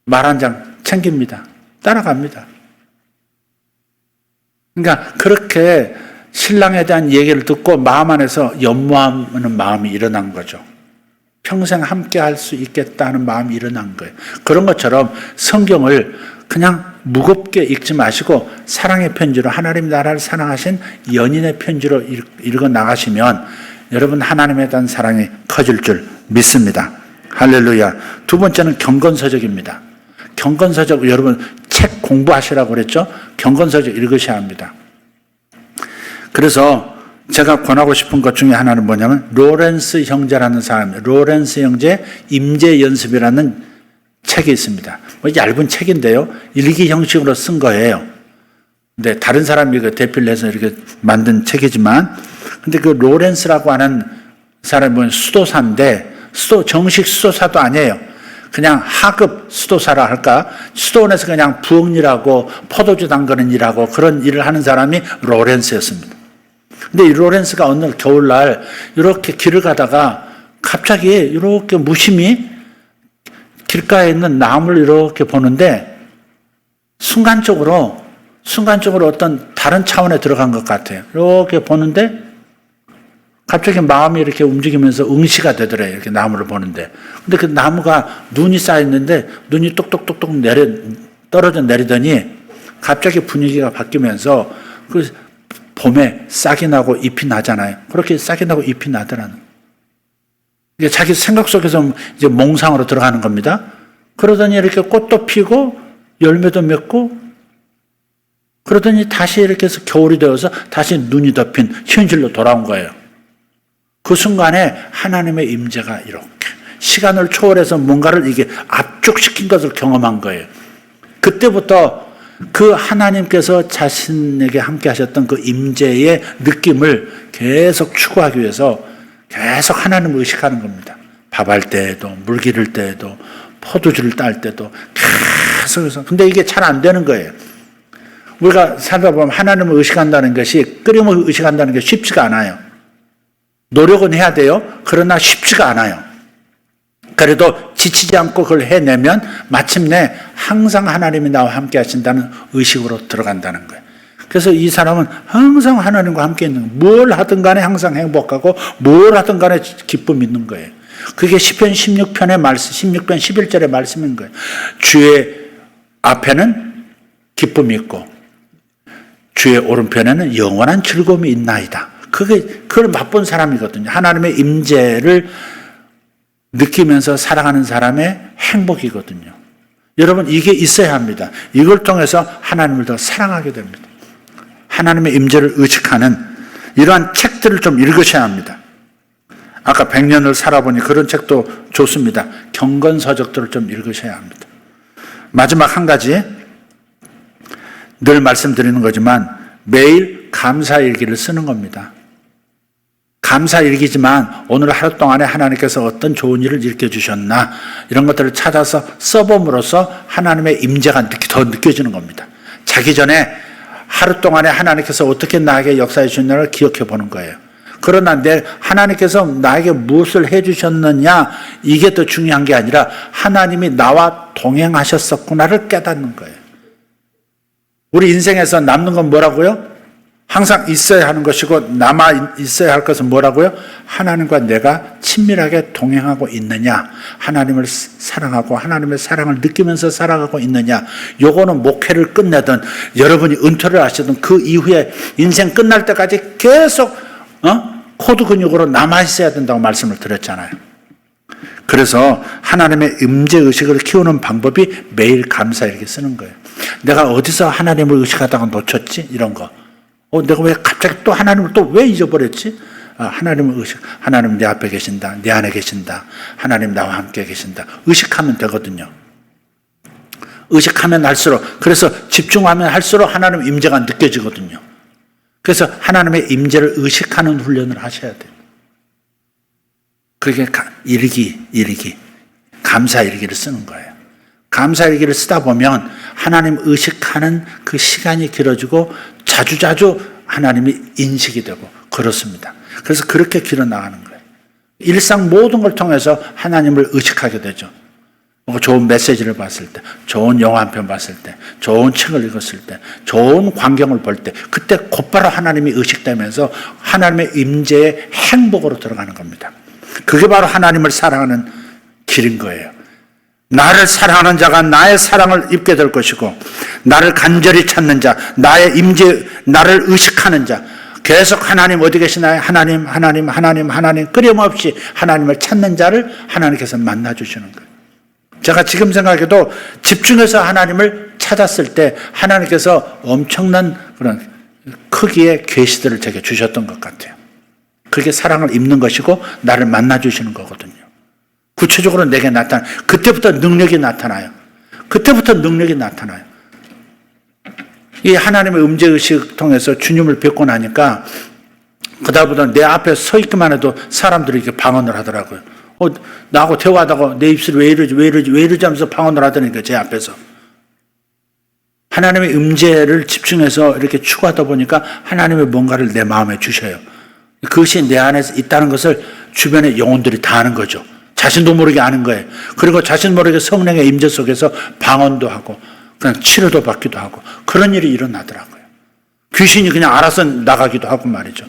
말 한 장 챙깁니다. 따라갑니다. 그러니까 그렇게 신랑에 대한 얘기를 듣고 마음 안에서 연모하는 마음이 일어난 거죠. 평생 함께 할 수 있겠다는 마음이 일어난 거예요. 그런 것처럼 성경을 그냥 무겁게 읽지 마시고 사랑의 편지로 하나님 나라를 사랑하신 연인의 편지로 읽어 나가시면 여러분 하나님에 대한 사랑이 커질 줄 믿습니다. 할렐루야. 두 번째는 경건서적입니다. 경건서적 여러분 책 공부하시라고 그랬죠? 경건서적 읽으셔야 합니다. 그래서 제가 권하고 싶은 것 중에 하나는 뭐냐면 로렌스 형제라는 사람, 로렌스 형제 임재연습이라는 책이 있습니다. 뭐 얇은 책인데요. 일기 형식으로 쓴 거예요. 근데 다른 사람이 그 대필을 해서 이렇게 만든 책이지만 근데 그 로렌스라고 하는 사람은 수도사인데 정식 수도사도 아니에요. 그냥 하급 수도사라 할까? 수도원에서 그냥 부엌일하고 포도주 담그는 일하고 그런 일을 하는 사람이 로렌스였습니다. 근데 이 로렌스가 어느 날 겨울날 이렇게 길을 가다가 갑자기 이렇게 무심히 길가에 있는 나무를 이렇게 보는데 순간적으로 어떤 다른 차원에 들어간 것 같아요. 이렇게 보는데 갑자기 마음이 이렇게 움직이면서 응시가 되더래요. 이렇게 나무를 보는데. 근데 그 나무가 눈이 쌓였는데 눈이 똑똑똑똑 떨어져 내리더니 갑자기 분위기가 바뀌면서 그 봄에 싹이 나고 잎이 나잖아요. 그렇게 싹이 나고 잎이 나더라는. 이게 자기 생각 속에서 이제 몽상으로 들어가는 겁니다. 그러더니 이렇게 꽃도 피고 열매도 맺고 그러더니 다시 이렇게 해서 겨울이 되어서 다시 눈이 덮인 현실로 돌아온 거예요. 그 순간에 하나님의 임재가 이렇게 시간을 초월해서 뭔가를 이게 압축시킨 것을 경험한 거예요. 그때부터 그 하나님께서 자신에게 함께 하셨던 그 임재의 느낌을 계속 추구하기 위해서 계속 하나님을 의식하는 겁니다. 밥할 때에도 물 기를 때에도 포도주를 딸 때도 계속 해서. 근데 이게 잘 안 되는 거예요. 우리가 살다 보면 하나님을 의식한다는 것이 끊임없이 의식한다는 게 쉽지가 않아요. 노력은 해야 돼요. 그러나 쉽지가 않아요. 그래도 지치지 않고 그걸 해내면 마침내 항상 하나님이 나와 함께 하신다는 의식으로 들어간다는 거예요. 그래서 이 사람은 항상 하나님과 함께 있는 거예요. 뭘 하든 간에 항상 행복하고 뭘 하든 간에 기쁨이 있는 거예요. 그게 시편 16편의 말씀, 16편 11절의 말씀인 거예요. 주의 앞에는 기쁨이 있고 주의 오른편에는 영원한 즐거움이 있나이다. 그걸 맛본 사람이거든요. 하나님의 임재를 느끼면서 살아가는 사람의 행복이거든요. 여러분 이게 있어야 합니다. 이걸 통해서 하나님을 더 사랑하게 됩니다. 하나님의 임재를 의식하는 이러한 책들을 좀 읽으셔야 합니다. 아까 100년을 살아보니 그런 책도 좋습니다. 경건서적들을 좀 읽으셔야 합니다. 마지막 한 가지, 늘 말씀드리는 거지만 매일 감사일기를 쓰는 겁니다. 감사일기지만 오늘 하루 동안에 하나님께서 어떤 좋은 일을 일으켜주셨나 이런 것들을 찾아서 써봄으로써 하나님의 임재가 더 느껴지는 겁니다. 자기 전에 하루 동안에 하나님께서 어떻게 나에게 역사해 주셨나를 기억해 보는 거예요. 그러나 하나님께서 나에게 무엇을 해 주셨느냐 이게 더 중요한 게 아니라 하나님이 나와 동행하셨었구나를 깨닫는 거예요. 우리 인생에서 남는 건 뭐라고요? 항상 있어야 하는 것이고 남아 있어야 할 것은 뭐라고요? 하나님과 내가 친밀하게 동행하고 있느냐, 하나님을 사랑하고 하나님의 사랑을 느끼면서 살아가고 있느냐. 요거는 목회를 끝내든 여러분이 은퇴를 하시든 그 이후에 인생 끝날 때까지 계속 코드 근육으로 남아 있어야 된다고 말씀을 드렸잖아요. 그래서 하나님의 임재의식을 키우는 방법이 매일 감사일기 쓰는 거예요. 내가 어디서 하나님을 의식하다가 놓쳤지? 이런 거. 내가 왜 갑자기 또 하나님을 또 왜 잊어버렸지? 하나님을 하나님 내 앞에 계신다. 내 안에 계신다. 하나님 나와 함께 계신다. 의식하면 되거든요. 의식하면 할수록, 그래서 집중하면 할수록 하나님 임재가 느껴지거든요. 그래서 하나님의 임재를 의식하는 훈련을 하셔야 돼요. 그게 감사일기를 쓰는 거예요. 감사일기를 쓰다 보면 하나님 의식하는 그 시간이 길어지고 자주자주 하나님이 인식이 되고 그렇습니다. 그래서 그렇게 길어나가는 거예요. 일상 모든 걸 통해서 하나님을 의식하게 되죠. 좋은 메시지를 봤을 때, 좋은 영화 한 편 봤을 때, 좋은 책을 읽었을 때, 좋은 광경을 볼 때, 그때 곧바로 하나님이 의식되면서 하나님의 임재의 행복으로 들어가는 겁니다. 그게 바로 하나님을 사랑하는 길인 거예요. 나를 사랑하는 자가 나의 사랑을 입게 될 것이고, 나를 간절히 찾는 자, 나의 임재, 나를 의식하는 자, 계속 하나님 어디 계시나요? 하나님 끊임없이 하나님을 찾는 자를 하나님께서 만나주시는 거예요. 제가 지금 생각해도 집중해서 하나님을 찾았을 때 하나님께서 엄청난 그런 크기의 계시들을 제게 주셨던 것 같아요. 그게 사랑을 입는 것이고 나를 만나주시는 거거든요. 구체적으로 내게 그때부터 능력이 나타나요. 이 하나님의 음재의식 통해서 주님을 뵙고 나니까 그다음부터 내 앞에 서 있기만 해도 사람들이 이렇게 방언을 하더라고요. 나하고 대화하다가 내 입술이 왜 이러지 하면서 방언을 하더니까 제 앞에서. 하나님의 음재를 집중해서 이렇게 추구하다 보니까 하나님의 뭔가를 내 마음에 주셔요. 그것이 내 안에서 있다는 것을 주변의 영혼들이 다 아는 거죠. 자신도 모르게 아는 거예요. 그리고 자신 모르게 성령의 임재 속에서 방언도 하고 그냥 치료도 받기도 하고 그런 일이 일어나더라고요. 귀신이 그냥 알아서 나가기도 하고 말이죠.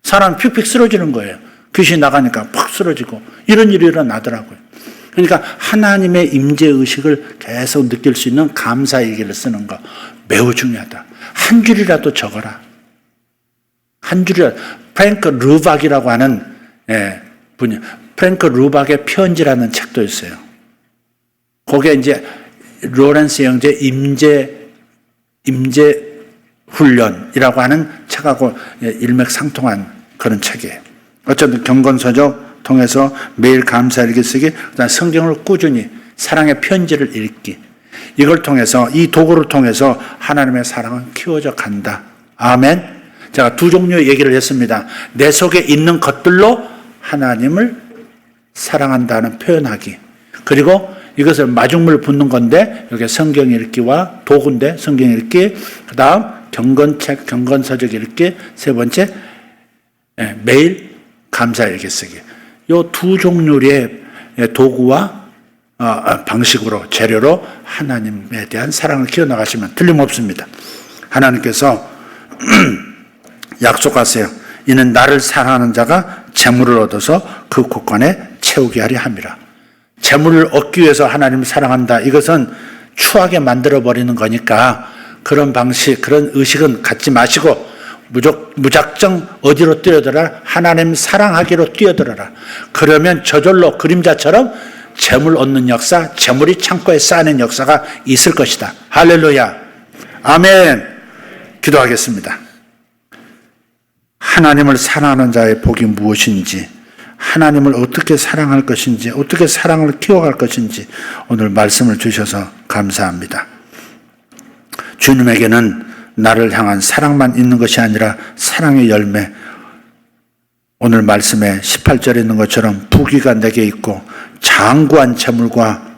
사람이 픽픽 쓰러지는 거예요. 귀신이 나가니까 팍 쓰러지고 이런 일이 일어나더라고요. 그러니까 하나님의 임재의식을 계속 느낄 수 있는 감사일기를 쓰는 거 매우 중요하다. 한 줄이라도 적어라. 한 줄이라도. 프랭크 루박이라고 하는 분이 프랭크 루박의 편지라는 책도 있어요. 거기에 이제 로렌스 영재 임재 훈련이라고 하는 책하고 일맥상통한 그런 책이에요. 어쨌든 경건서적 통해서 매일 감사일기 쓰기, 그다음 성경을 꾸준히 사랑의 편지를 읽기, 이걸 통해서 이 도구를 통해서 하나님의 사랑은 키워져 간다. 아멘. 제가 두 종류의 얘기를 했습니다. 내 속에 있는 것들로 하나님을 사랑한다는 표현하기, 그리고 이것을 마중물 붓는 건데 여기 성경 읽기와 도구인데 성경 읽기, 그 다음 경건책, 경건서적 읽기, 세 번째 매일 감사일기 쓰기. 이 두 종류의 도구와 방식으로, 재료로 하나님에 대한 사랑을 키워나가시면 틀림없습니다. 하나님께서 약속하세요. 이는 나를 사랑하는 자가 재물을 얻어서 그 곳간에 채우게 하려 함이라. 재물을 얻기 위해서 하나님을 사랑한다. 이것은 추하게 만들어버리는 거니까 그런 방식, 그런 의식은 갖지 마시고 무작정 어디로 뛰어들어라? 하나님 사랑하기로 뛰어들어라. 그러면 저절로 그림자처럼 재물 얻는 역사, 재물이 창고에 쌓이는 역사가 있을 것이다. 할렐루야. 아멘. 기도하겠습니다. 하나님을 사랑하는 자의 복이 무엇인지 하나님을 어떻게 사랑할 것인지, 어떻게 사랑을 키워갈 것인지 오늘 말씀을 주셔서 감사합니다. 주님에게는 나를 향한 사랑만 있는 것이 아니라 사랑의 열매, 오늘 말씀에 18절에 있는 것처럼 부귀가 내게 있고 장구한 재물과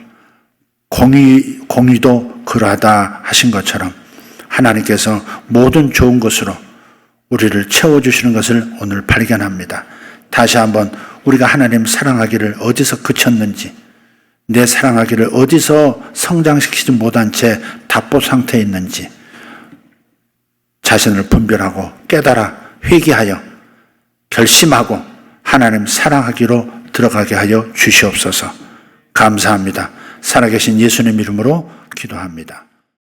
공의도 그러하다 하신 것처럼 하나님께서 모든 좋은 것으로 우리를 채워주시는 것을 오늘 발견합니다. 다시 한번 우리가 하나님 사랑하기를 어디서 그쳤는지, 내 사랑하기를 어디서 성장시키지 못한 채 답보 상태에 있는지 자신을 분별하고 깨달아 회개하여 결심하고 하나님 사랑하기로 들어가게 하여 주시옵소서. 감사합니다. 살아계신 예수님 이름으로 기도합니다.